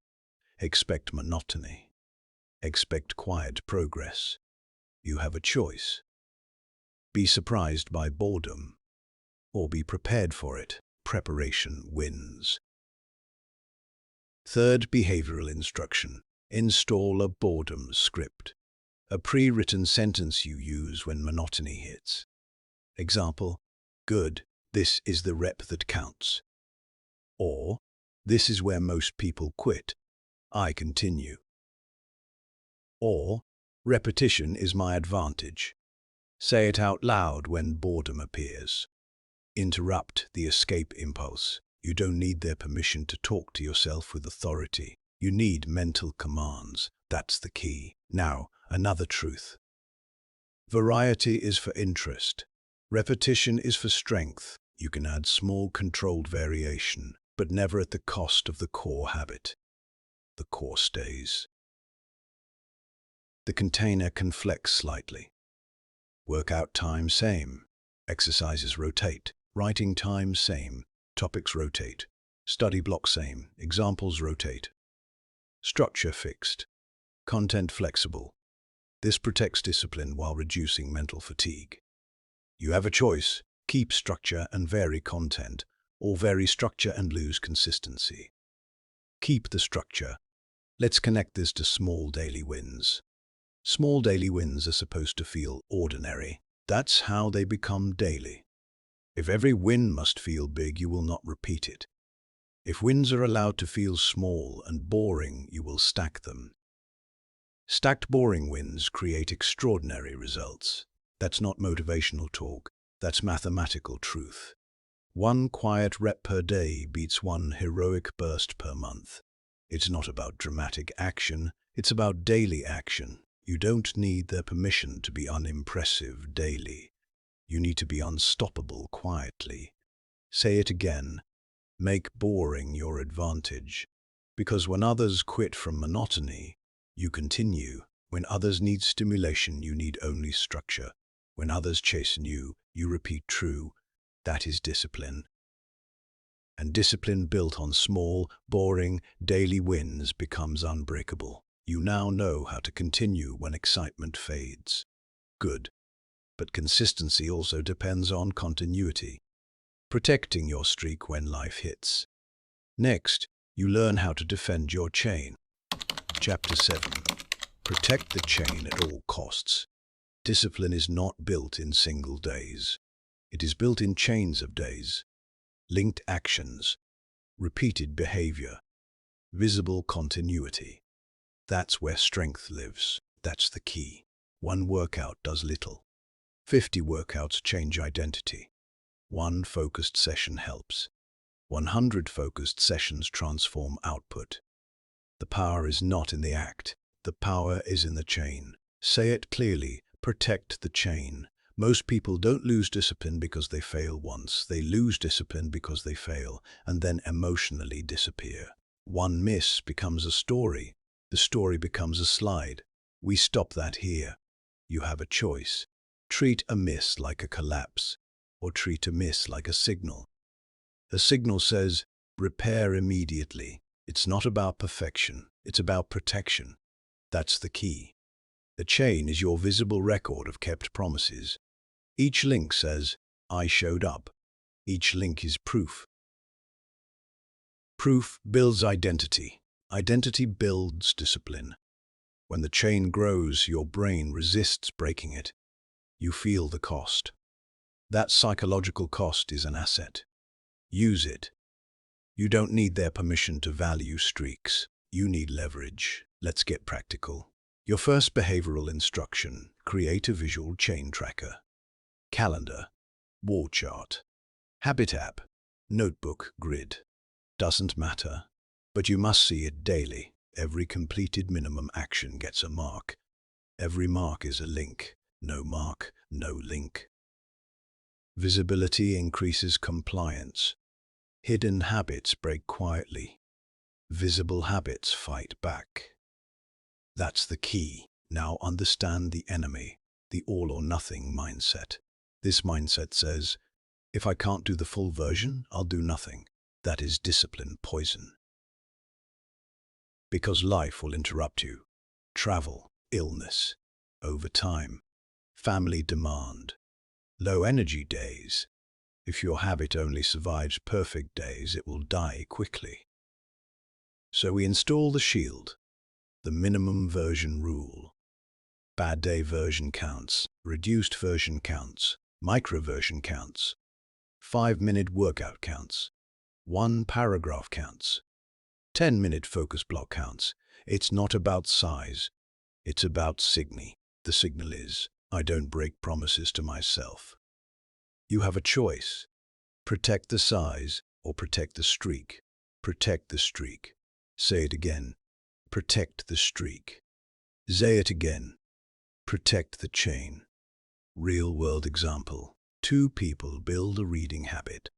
Expect monotony. Expect quiet progress. You have a choice. Be surprised by boredom, or be prepared for it. Preparation wins. Third, behavioral instruction. Install a boredom script, a pre-written sentence you use when monotony hits. Example, good, this is the rep that counts. Or, this is where most people quit. I continue. Or, repetition is my advantage. Say it out loud when boredom appears. Interrupt the escape impulse. You don't need their permission to talk to yourself with authority. You need mental commands. That's the key. Now, another truth. Variety is for interest. Repetition is for strength. You can add small controlled variation, but never at the cost of the core habit. The core stays. The container can flex slightly. Workout time same. Exercises rotate. Writing time same. Topics rotate. Study block same. Examples rotate. Structure fixed. Content flexible. This protects discipline while reducing mental fatigue. You have a choice. Keep structure and vary content, or vary structure and lose consistency. Keep the structure. Let's connect this to small daily wins. Small daily wins are supposed to feel ordinary. That's how they become daily. If every win must feel big, you will not repeat it. If wins are allowed to feel small and boring, you will stack them. Stacked boring wins create extraordinary results. That's not motivational talk, that's mathematical truth. One quiet rep per day beats one heroic burst per month. It's not about dramatic action, it's about daily action. You don't need their permission to be unimpressive daily. You need to be unstoppable quietly. Say it again. Make boring your advantage. Because when others quit from monotony, you continue. When others need stimulation, you need only structure. When others chase new, you repeat true. That is discipline. And discipline built on small, boring, daily wins becomes unbreakable. You now know how to continue when excitement fades. Good. But consistency also depends on continuity. Protecting your streak when life hits. Next, you learn how to defend your chain. Chapter 7. Protect the chain at all costs. Discipline is not built in single days. It is built in chains of days. Linked actions. Repeated behavior. Visible continuity. That's where strength lives. That's the key. One workout does little. 50 workouts change identity. One focused session helps. 100 focused sessions transform output. The power is not in the act. The power is in the chain. Say it clearly. Protect the chain. Most people don't lose discipline because they fail once. They lose discipline because they fail and then emotionally disappear. One miss becomes a story. The story becomes a slide. We stop that here. You have a choice. Treat a miss like a collapse, or treat a miss like a signal. A signal says, repair immediately. It's not about perfection, it's about protection. That's the key. The chain is your visible record of kept promises. Each link says, I showed up. Each link is proof. Proof builds identity. Identity builds discipline. When the chain grows, your brain resists breaking it. You feel the cost. That psychological cost is an asset. Use it. You don't need their permission to value streaks. You need leverage. Let's get practical. Your first behavioral instruction: create a visual chain tracker. Calendar, wall chart, habit app, notebook, grid. Doesn't matter, but you must see it daily. Every completed minimum action gets a mark. Every mark is a link. No mark, no link. Visibility increases compliance. Hidden habits break quietly. Visible habits fight back. That's the key. Now understand the enemy, the all-or-nothing mindset. This mindset says, if I can't do the full version, I'll do nothing. That is discipline poison. Because life will interrupt you. Travel, illness, overtime, family demand, low energy days. If your habit only survives perfect days, it will die quickly. So we install the shield, the minimum version rule. Bad day version counts, reduced version counts, micro version counts, 5-minute workout counts, 1 paragraph counts, 10-minute focus block counts. It's not about size, it's about signal. The signal is, I don't break promises to myself. You have a choice. Protect the size or protect the streak. Protect the streak. Say it again. Protect the streak. Say it again. Protect the chain. Real-world example. 2 people build a reading habit.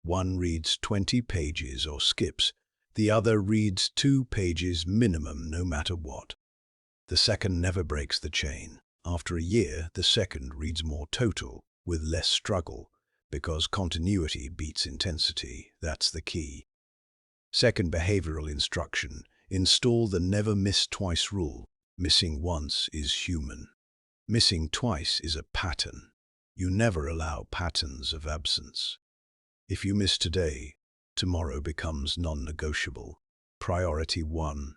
One reads 20 pages or skips. The other reads 2 pages minimum no matter what. The second never breaks the chain. After a year, the second reads more total, with less struggle, because continuity beats intensity. That's the key. Second behavioral instruction: install the never miss twice rule. Missing once is human. Missing twice is a pattern. You never allow patterns of absence. If you miss today, tomorrow becomes non-negotiable. Priority 1.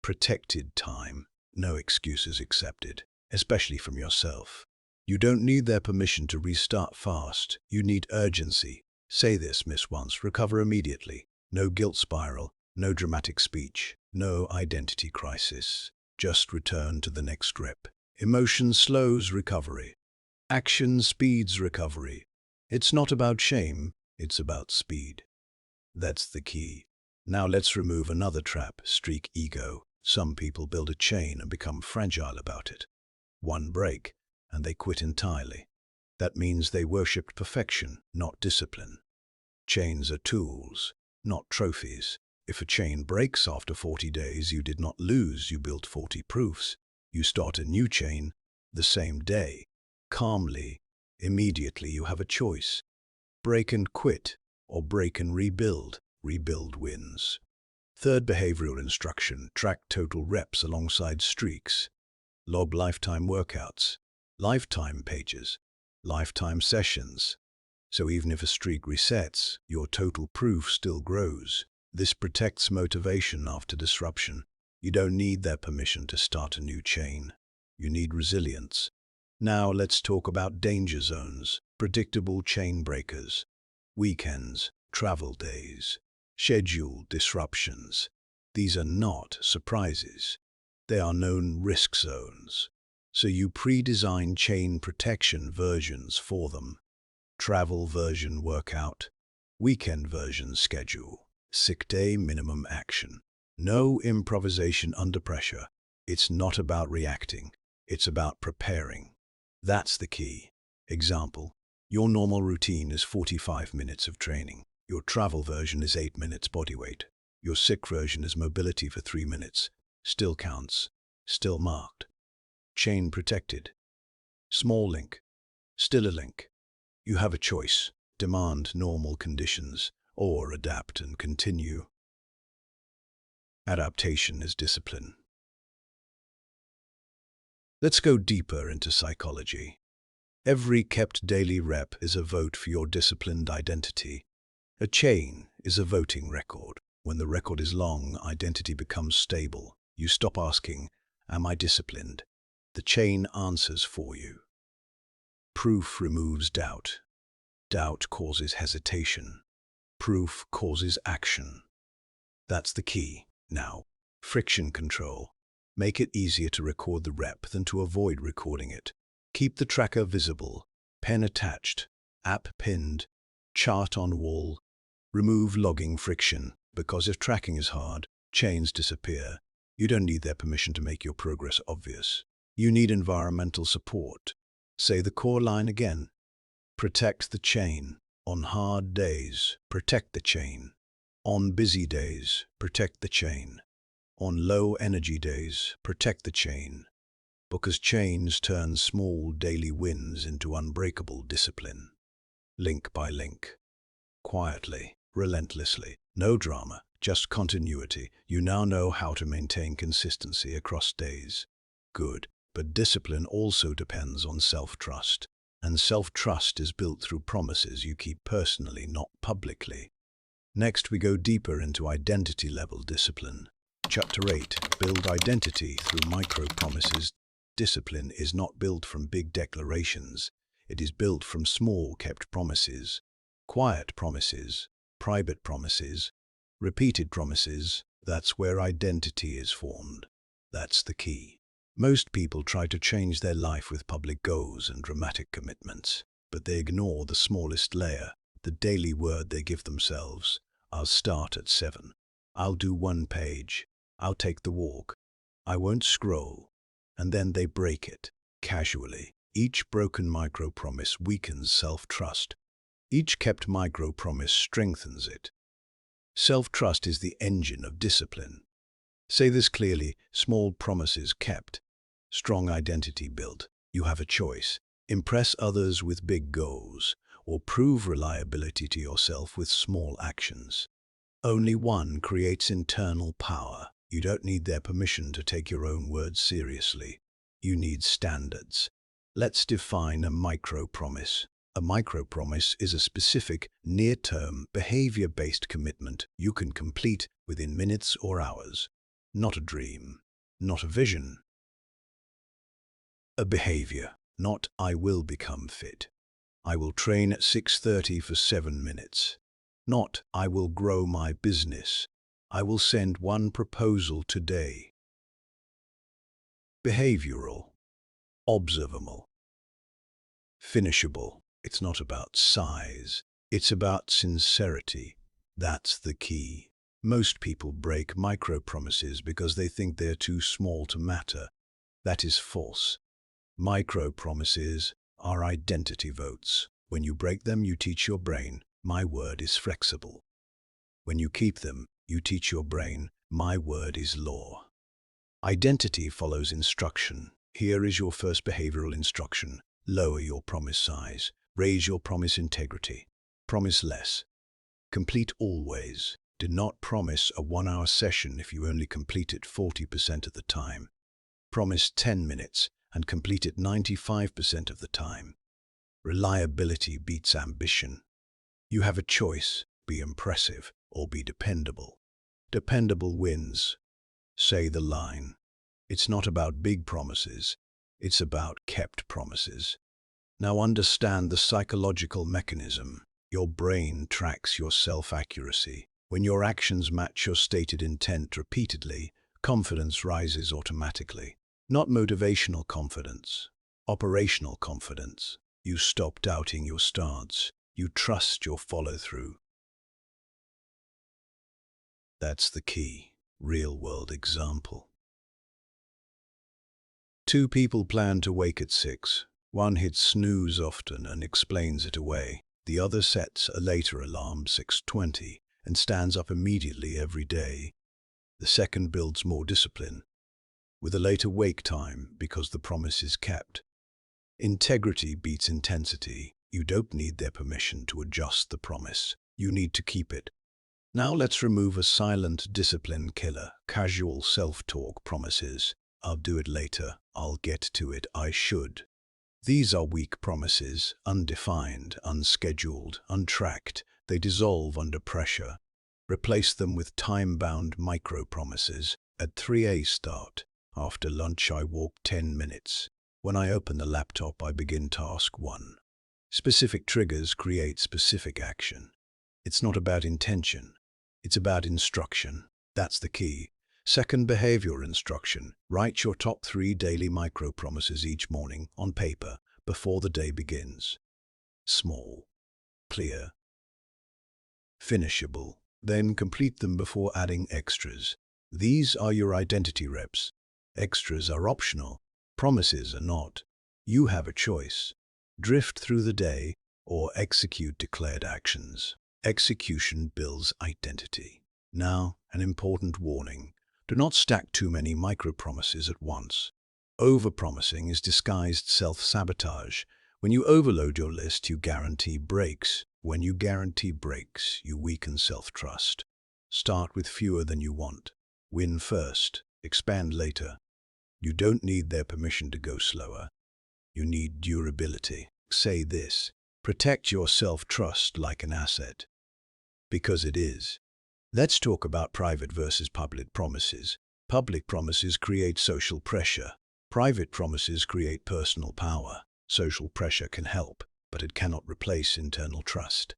Protected time. No excuses accepted, especially from yourself. You don't need their permission to restart fast. You need urgency. Say this: miss once, recover immediately. No guilt spiral, no dramatic speech, no identity crisis. Just return to the next rep. Emotion slows recovery. Action speeds recovery. It's not about shame, it's about speed. That's the key. Now let's remove another trap: streak ego. Some people build a chain and become fragile about it. One break, and they quit entirely. That means they worshipped perfection, not discipline. Chains are tools, not trophies. If a chain breaks after 40 days, you did not lose, you built 40 proofs. You start a new chain the same day, calmly, immediately. You have a choice: break and quit, or break and rebuild. Rebuild wins. Third behavioral instruction: track total reps alongside streaks. Log lifetime workouts, lifetime pages, lifetime sessions. So even if a streak resets, your total proof still grows. This protects motivation after disruption. You don't need their permission to start a new chain. You need resilience. Now let's talk about danger zones, predictable chain breakers, weekends, travel days, schedule disruptions. These are not surprises. They are known risk zones. So you pre-design chain protection versions for them. Travel version workout, weekend version schedule, sick day minimum action. No improvisation under pressure. It's not about reacting, it's about preparing. That's the key. Example: your normal routine is 45 minutes of training. Your travel version is 8 minutes bodyweight. Your sick version is mobility for 3 minutes. Still counts, still marked. Chain protected. Small link, still a link. You have a choice: demand normal conditions, or adapt and continue. Adaptation is discipline. Let's go deeper into psychology. Every kept daily rep is a vote for your disciplined identity. A chain is a voting record. When the record is long, identity becomes stable. You stop asking, am I disciplined? The chain answers for you. Proof removes doubt. Doubt causes hesitation. Proof causes action. That's the key. Now, friction control. Make it easier to record the rep than to avoid recording it. Keep the tracker visible, pen attached, app pinned, chart on wall. Remove logging friction, because if tracking is hard, chains disappear. You don't need their permission to make your progress obvious. You need environmental support. Say the core line again. Protect the chain. On hard days, protect the chain. On busy days, protect the chain. On low-energy days, protect the chain. Because chains turn small daily wins into unbreakable discipline. Link by link. Quietly, relentlessly. No drama, just continuity. You now know how to maintain consistency across days. Good, but discipline also depends on self-trust. And self-trust is built through promises you keep personally, not publicly. Next, we go deeper into identity-level discipline. Chapter 8. Build identity through micro-promises. Discipline is not built from big declarations. It is built from small, kept promises. Quiet promises, private promises, repeated promises. That's where identity is formed. That's the key. Most people try to change their life with public goals and dramatic commitments, but they ignore the smallest layer, the daily word they give themselves. I'll start at 7. I'll do 1 page. I'll take the walk. I won't scroll. And then they break it, casually. Each broken micro-promise weakens self-trust. Each kept micro-promise strengthens it. Self-trust is the engine of discipline. Say this clearly: small promises kept, strong identity built. You have a choice. Impress others with big goals, or prove reliability to yourself with small actions. Only one creates internal power. You don't need their permission to take your own words seriously. You need standards. Let's define a micro-promise. A micro-promise is a specific, near-term, behavior-based commitment you can complete within minutes or hours. Not a dream, not a vision. A behavior, not "I will become fit." I will train at 6:30 for 7 minutes. Not "I will grow my business." I will send 1 proposal today. Behavioral, observable, finishable. It's not about size. It's about sincerity. That's the key. Most people break micro-promises because they think they're too small to matter. That is false. Micro-promises are identity votes. When you break them, you teach your brain, my word is flexible. When you keep them, you teach your brain, my word is law. Identity follows instruction. Here is your first behavioral instruction. Lower your promise size. Raise your promise integrity. Promise less. Complete always. Do not promise a 1-hour session if you only complete it 40% of the time. Promise 10 minutes and complete it 95% of the time. Reliability beats ambition. You have a choice: be impressive or be dependable. Dependable wins. Say the line. It's not about big promises. It's about kept promises. Now understand the psychological mechanism. Your brain tracks your self-accuracy. When your actions match your stated intent repeatedly, confidence rises automatically. Not motivational confidence, operational confidence. You stop doubting your starts. You trust your follow-through. That's the key. Real-world example. 2 people plan to wake at 6. One hits snooze often and explains it away. The other sets a later alarm, 6:20, and stands up immediately every day. The second builds more discipline, with a later wake time because the promise is kept. Integrity beats intensity. You don't need their permission to adjust the promise. You need to keep it. Now let's remove a silent discipline killer: casual self-talk promises. I'll do it later. I'll get to it. I should. These are weak promises, undefined, unscheduled, untracked. They dissolve under pressure. Replace them with time-bound micro-promises. At 3 start. After lunch I walk 10 minutes. When I open the laptop I begin task 1. Specific triggers create specific action. It's not about intention. It's about instruction. That's the key. Second, behavior instruction. Write your top 3 daily micro-promises each morning on paper before the day begins. Small, clear, finishable. Then complete them before adding extras. These are your identity reps. Extras are optional. Promises are not. You have a choice. Drift through the day or execute declared actions. Execution builds identity. Now, an important warning. Do not stack too many micro-promises at once. Over-promising is disguised self-sabotage. When you overload your list, you guarantee breaks. When you guarantee breaks, you weaken self-trust. Start with fewer than you want. Win first. Expand later. You don't need their permission to go slower. You need durability. Say this. Protect your self-trust like an asset. Because it is. Let's talk about private versus public promises. Public promises create social pressure. Private promises create personal power. Social pressure can help, but it cannot replace internal trust.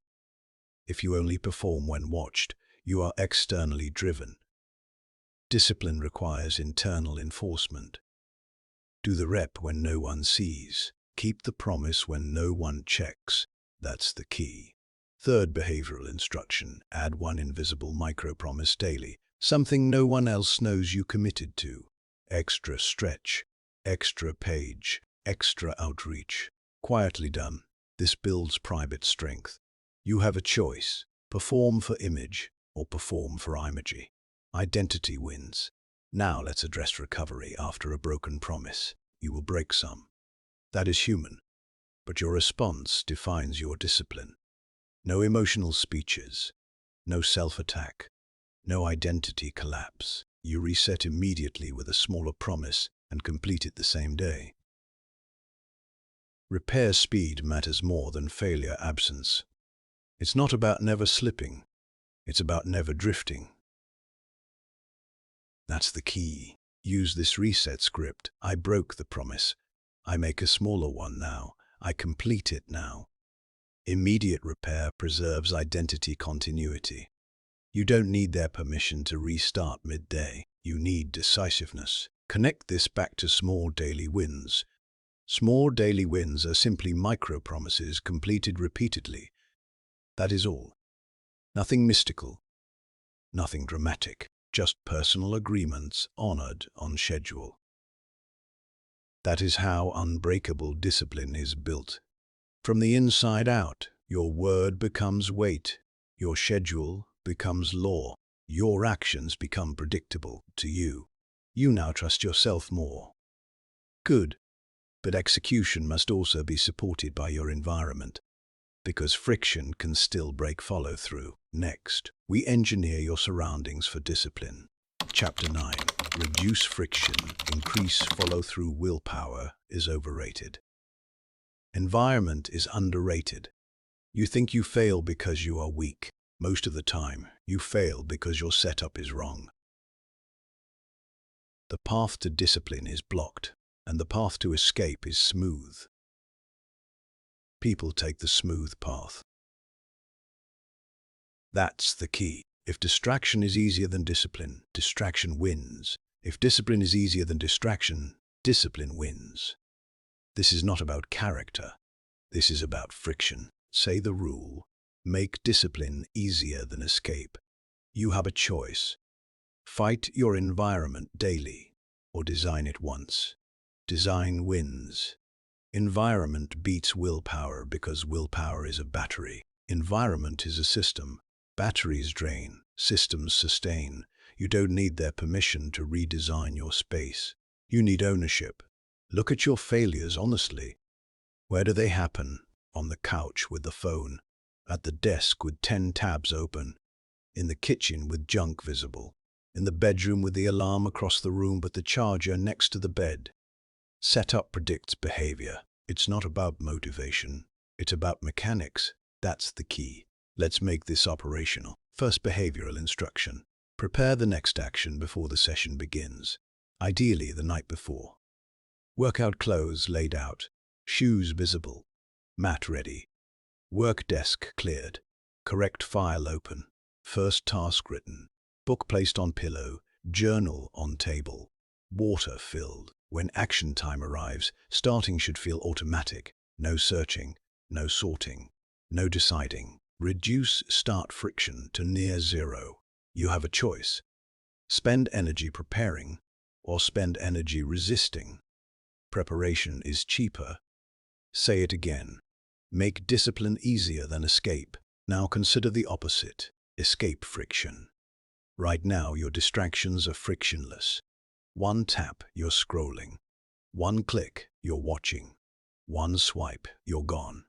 If you only perform when watched, you are externally driven. Discipline requires internal enforcement. Do the rep when no one sees. Keep the promise when no one checks. That's the key. Third, behavioral instruction. Add one invisible micro-promise daily, something no one else knows you committed to. Extra stretch, extra page, extra outreach. Quietly done. This builds private strength. You have a choice. Perform for image or perform for imagery. Identity wins. Now let's address recovery after a broken promise. You will break some. That is human. But your response defines your discipline. No emotional speeches. No self-attack. No identity collapse. You reset immediately with a smaller promise and complete it the same day. Repair speed matters more than failure absence. It's not about never slipping. It's about never drifting. That's the key. Use this reset script. I broke the promise. I make a smaller one now. I complete it now. Immediate repair preserves identity continuity. You don't need their permission to restart midday. You need decisiveness. Connect this back to small daily wins. Small daily wins are simply micro-promises completed repeatedly. That is all. Nothing mystical. Nothing dramatic. Just personal agreements honored on schedule. That is how unbreakable discipline is built. From the inside out, your word becomes weight. Your schedule becomes law. Your actions become predictable to you. You now trust yourself more. Good. But execution must also be supported by your environment, because friction can still break follow-through. Next, we engineer your surroundings for discipline. Chapter 9. Reduce friction, increase follow-through. Willpower is overrated. Environment is underrated. You think you fail because you are weak. Most of the time, you fail because your setup is wrong. The path to discipline is blocked, and the path to escape is smooth. People take the smooth path. That's the key. If distraction is easier than discipline, distraction wins. If discipline is easier than distraction, discipline wins. This is not about character. This is about friction. Say the rule. Make discipline easier than escape. You have a choice. Fight your environment daily, or design it once. Design wins. Environment beats willpower because willpower is a battery. Environment is a system. Batteries drain, systems sustain. You don't need their permission to redesign your space. You need ownership. Look at your failures honestly. Where do they happen? On the couch with the phone, at the desk with 10 tabs open, in the kitchen with junk visible, in the bedroom with the alarm across the room but the charger next to the bed. Setup predicts behavior. It's not about motivation. It's about mechanics. That's the key. Let's make this operational. First, behavioral instruction. Prepare the next action before the session begins, ideally the night before. Workout clothes laid out, shoes visible, mat ready, work desk cleared. Correct file open. First task written. Book placed on pillow. Journal on table. Water filled. When action time arrives, starting should feel automatic. No searching, no sorting, no deciding. Reduce start friction to near zero. You have a choice. Spend energy preparing or spend energy resisting. Preparation is cheaper. Say it again. Make discipline easier than escape. Now consider the opposite. Escape friction. Right now, your distractions are frictionless. One tap, you're scrolling. One click, you're watching. One swipe, you're gone.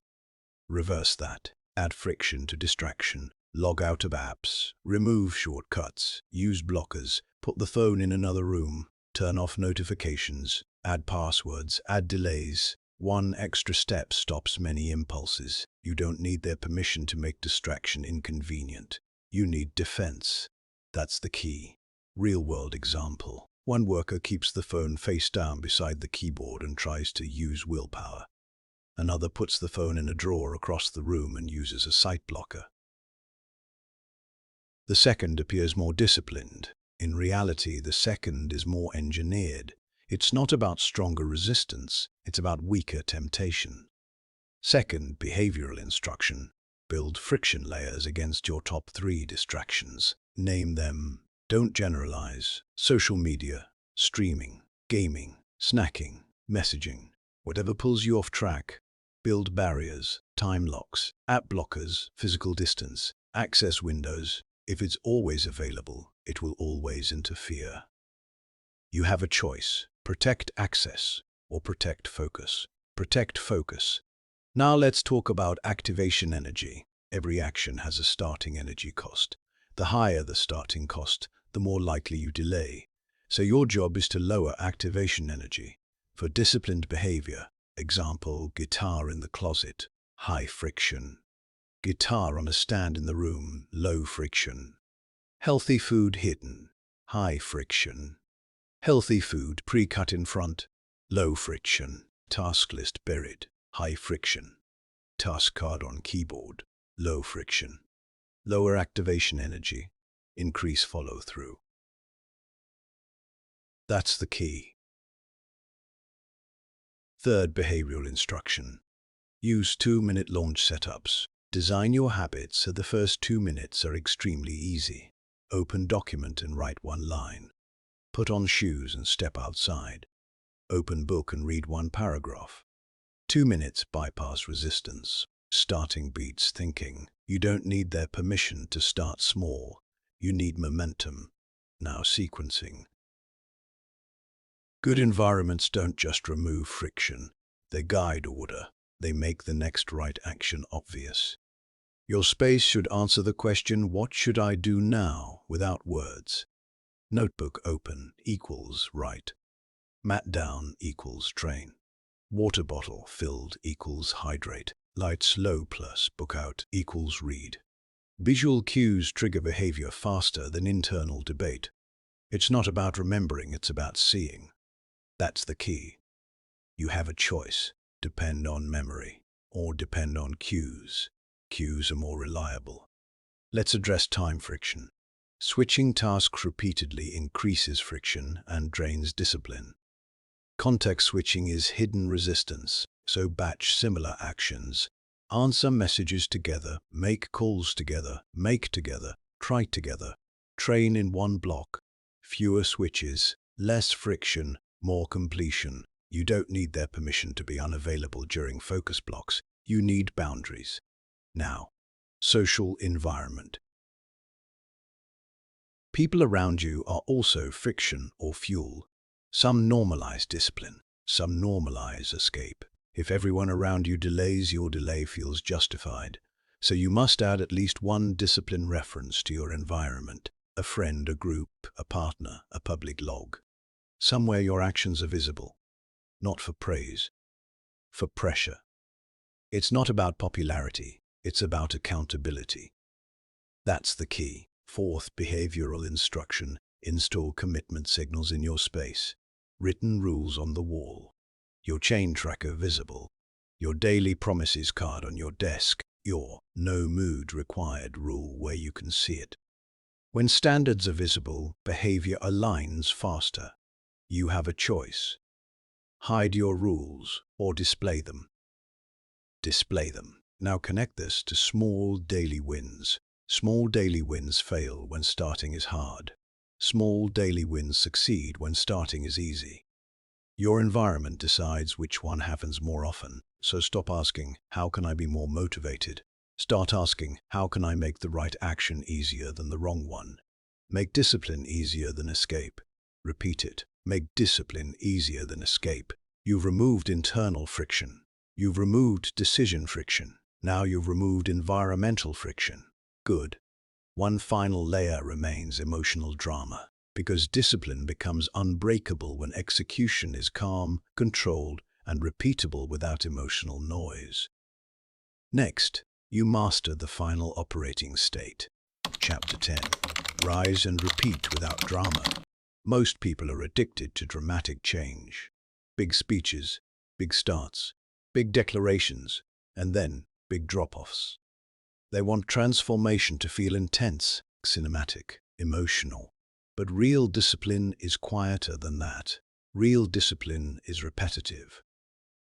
Reverse that. Add friction to distraction. Log out of apps. Remove shortcuts. Use blockers. Put the phone in another room. Turn off notifications. Add passwords. Add delays. One extra step stops many impulses. You don't need their permission to make distraction inconvenient. You need defense. That's the key. Real-world example. One worker keeps the phone face down beside the keyboard and tries to use willpower. Another puts the phone in a drawer across the room and uses a sight blocker. The second appears more disciplined. In reality, the second is more engineered. It's not about stronger resistance, it's about weaker temptation. Second, behavioral instruction. Build friction layers against your top 3 distractions. Name them. Don't generalize. Social media, streaming, gaming, snacking, messaging. Whatever pulls you off track. Build barriers, time locks, app blockers, physical distance, access windows. If it's always available, it will always interfere. You have a choice. Protect access or protect focus. Protect focus. Now let's talk about activation energy. Every action has a starting energy cost. The higher the starting cost, the more likely you delay. So your job is to lower activation energy. For disciplined behavior, example, guitar in the closet, high friction. Guitar on a stand in the room, low friction. Healthy food hidden, high friction. Healthy food pre-cut in front, low friction. Task list buried, high friction. Task card on keyboard, low friction. Lower activation energy, increase follow-through. That's the key. Third, behavioral instruction. Use 2-minute launch setups. Design your habits so the first 2 minutes are extremely easy. Open document and write 1 line. Put on shoes and step outside. Open book and read 1 paragraph. 2 minutes bypass resistance. Starting beats thinking. You don't need their permission to start small. You need momentum. Now sequencing. Good environments don't just remove friction. They guide order. They make the next right action obvious. Your space should answer the question, what should I do now, without words? Notebook open equals write. Mat down equals train. Water bottle filled equals hydrate. Lights low plus book out equals read. Visual cues trigger behavior faster than internal debate. It's not about remembering, it's about seeing. That's the key. You have a choice. Depend on memory or depend on cues. Cues are more reliable. Let's address time friction. Switching tasks repeatedly increases friction and drains discipline. Context switching is hidden resistance, so batch similar actions. Answer messages together, make calls together, make together, try together. Train in one block. Fewer switches, less friction, more completion. You don't need their permission to be unavailable during focus blocks. You need boundaries. Now, social environment. People around you are also friction or fuel. Some normalize discipline, some normalize escape. If everyone around you delays, your delay feels justified. So you must add at least 1 discipline reference to your environment. A friend, a group, a partner, a public log. Somewhere your actions are visible. Not for praise, for pressure. It's not about popularity, it's about accountability. That's the key. Fourth, behavioral instruction. Install commitment signals in your space. Written rules on the wall. Your chain tracker visible. Your daily promises card on your desk. your no mood required rule where you can see it. When standards are visible, behavior aligns faster. You have a choice. Hide your rules or display them. Display them. Now connect this to small daily wins. Small daily wins fail when starting is hard. Small daily wins succeed when starting is easy. Your environment decides which one happens more often, so stop asking, how can I be more motivated? Start asking, how can I make the right action easier than the wrong one? Make discipline easier than escape. Repeat it. Make discipline easier than escape. You've removed internal friction. You've removed decision friction. Now you've removed environmental friction. Good. One final layer remains: emotional drama. Because discipline becomes unbreakable when execution is calm, controlled, and repeatable without emotional noise. Next, you master the final operating state. Chapter 10. Rise and repeat without drama. Most people are addicted to dramatic change. Big speeches, big starts, big declarations, and then big drop-offs. They want transformation to feel intense, cinematic, emotional. But real discipline is quieter than that. Real discipline is repetitive,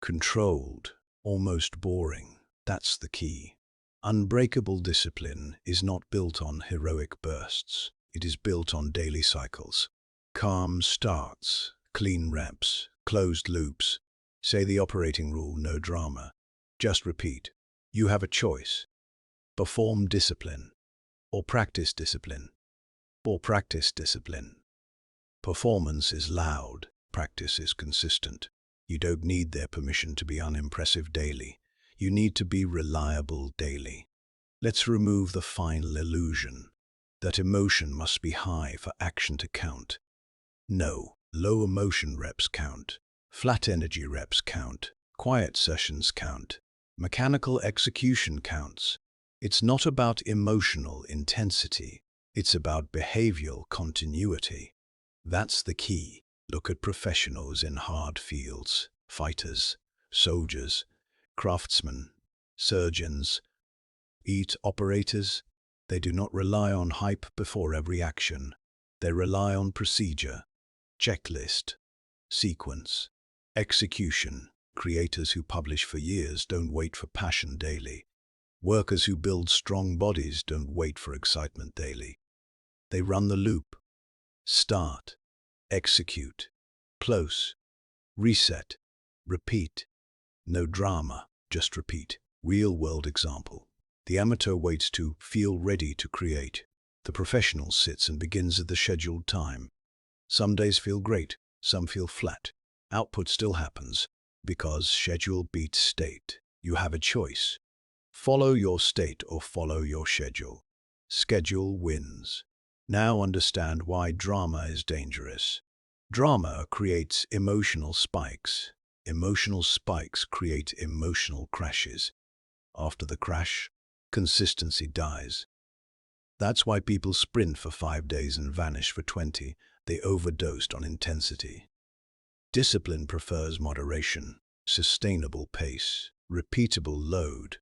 controlled, almost boring. That's the key. Unbreakable discipline is not built on heroic bursts. It is built on daily cycles. Calm starts, clean reps, closed loops. Say the operating rule, no drama. Just repeat. You have a choice. Perform discipline, or practice discipline, or practice discipline. Performance is loud, practice is consistent. You don't need their permission to be unimpressive daily. You need to be reliable daily. Let's remove the final illusion that emotion must be high for action to count. No, low emotion reps count. Flat energy reps count. Quiet sessions count. Mechanical execution counts. It's not about emotional intensity. It's about behavioral continuity. That's the key. Look at professionals in hard fields: fighters, soldiers, craftsmen, surgeons, operators. They do not rely on hype before every action. They rely on procedure, checklist, sequence, execution. Creators who publish for years don't wait for passion daily. Workers who build strong bodies don't wait for excitement daily. They run the loop. Start, execute, close, reset, repeat. No drama, just repeat. Real-world example. The amateur waits to feel ready to create. The professional sits and begins at the scheduled time. Some days feel great, some feel flat. Output still happens, because schedule beats state. You have a choice. Follow your state or follow your schedule. Schedule wins. Now understand why drama is dangerous. Drama creates emotional spikes. Emotional spikes create emotional crashes. After the crash, consistency dies. That's why people sprint for 5 days and vanish for 20. They overdosed on intensity. Discipline prefers moderation, sustainable pace, repeatable load.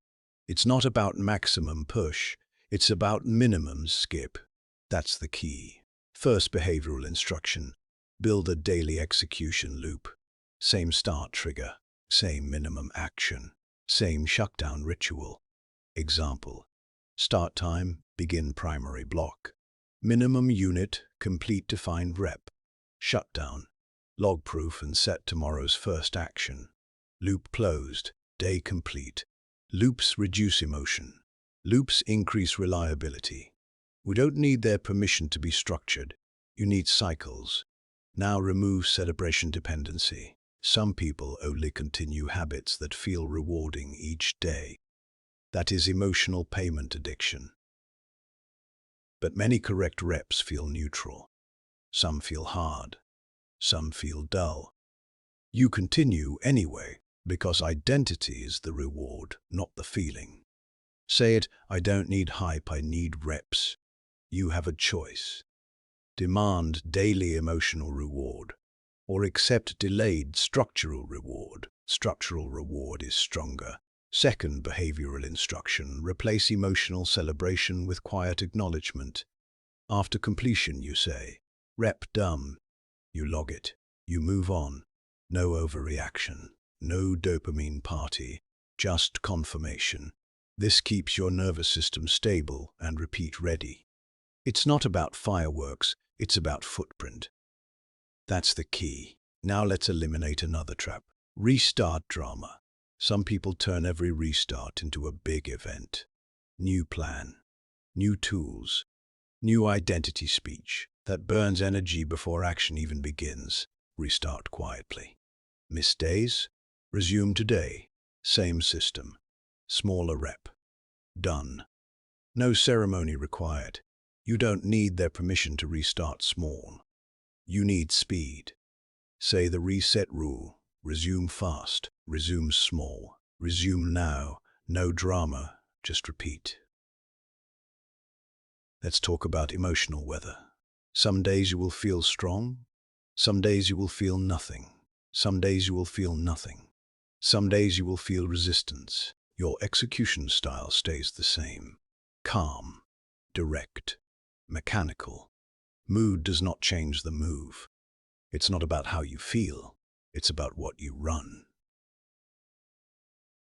It's not about maximum push, it's about minimum skip. That's the key. First, behavioral instruction. Build a daily execution loop. Same start trigger, same minimum action, same shutdown ritual. Example. Start time, begin primary block. Minimum unit, complete defined rep. Shutdown, log proof and set tomorrow's first action. Loop closed, day complete. Loops reduce emotion. Loops increase reliability. We don't need their permission to be structured. You need cycles. Now remove celebration dependency. Some people only continue habits that feel rewarding each day. That is emotional payment addiction. But many correct reps feel neutral. Some feel hard. Some feel dull. You continue anyway, because identity is the reward, not the feeling. Say it, I don't need hype, I need reps. You have a choice. Demand daily emotional reward, or accept delayed structural reward. Structural reward is stronger. Second behavioral instruction, replace emotional celebration with quiet acknowledgement. After completion, you say, "Rep done." You log it. You move on. No overreaction. No dopamine party. Just confirmation. This keeps your nervous system stable and repeat ready. It's not about fireworks, it's about footprint. That's the key. Now let's eliminate another trap. Restart drama. Some people turn every restart into a big event. New plan, new tools, new identity speech that burns energy before action even begins. Restart quietly. Missed days? Resume today. Same system. Smaller rep. Done. No ceremony required. You don't need their permission to restart small. You need speed. Say the reset rule. Resume fast. Resume small. Resume now. No drama. Just repeat. Let's talk about emotional weather. Some days you will feel strong. Some days you will feel nothing. Some days you will feel nothing. Some days you will feel resistance. Your execution style stays the same. Calm, direct, mechanical. Mood does not change the move. It's not about how you feel. It's about what you run.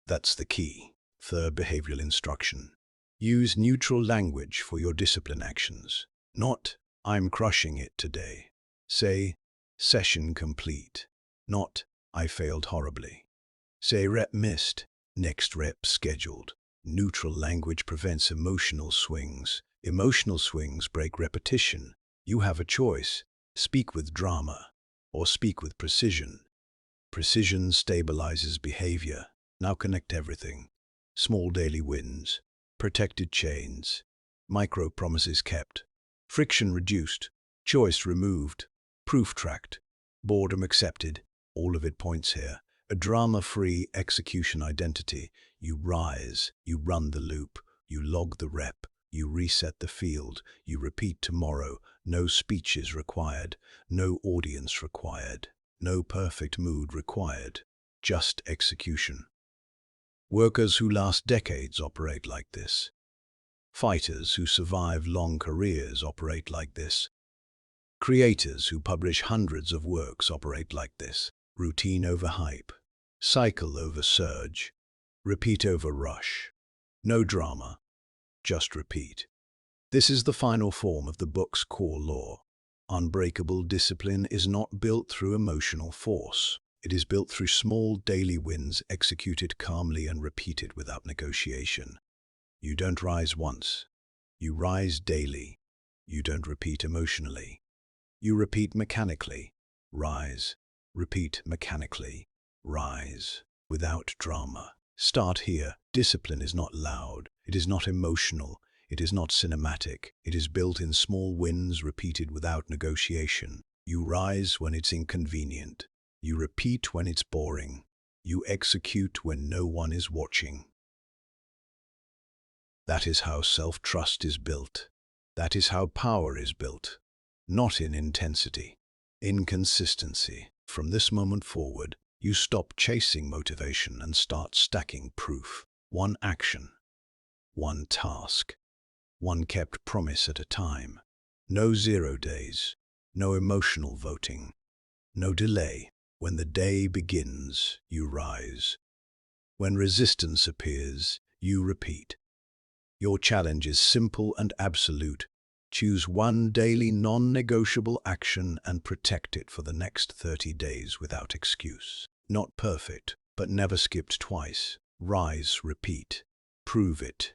That's the key. Third behavioral instruction. Use neutral language for your discipline actions. Not, "I'm crushing it today." Say, "Session complete." Not, "I failed horribly." Say, "Rep missed." Next rep scheduled. Neutral language prevents emotional swings. Emotional swings break repetition. You have a choice. Speak with drama or speak with precision. Precision stabilizes behavior. Now connect everything. Small daily wins. Protected chains. Micro promises kept. Friction reduced. Choice removed. Proof tracked. Boredom accepted. All of it points here. A drama-free execution identity. You rise. You run the loop. You log the rep. You reset the field. You repeat tomorrow. No speeches required. No audience required. No perfect mood required. Just execution. Workers who last decades operate like this. Fighters who survive long careers operate like this. Creators who publish hundreds of works operate like this. Routine over hype. Cycle over surge. Repeat over rush. No drama. Just repeat. This is the final form of the book's core law. Unbreakable discipline is not built through emotional force. It is built through small daily wins executed calmly and repeated without negotiation. You don't rise once. You rise daily. You don't repeat emotionally. You repeat mechanically. Rise. Repeat mechanically. Rise. Without drama. Start here. Discipline is not loud. It is not emotional. It is not cinematic. It is built in small wins repeated without negotiation. You rise when it's inconvenient. You repeat when it's boring. You execute when no one is watching. That is how self-trust is built. That is how power is built. Not in intensity, in consistency. From this moment forward, you stop chasing motivation and start stacking proof. One action, one task, one kept promise at a time. No 0 days, no emotional voting, no delay. When the day begins, you rise. When resistance appears, you repeat. Your challenge is simple and absolute. Choose one daily non-negotiable action and protect it for the next 30 days without excuse. Not perfect, but never skipped twice. Rise, repeat. Prove it.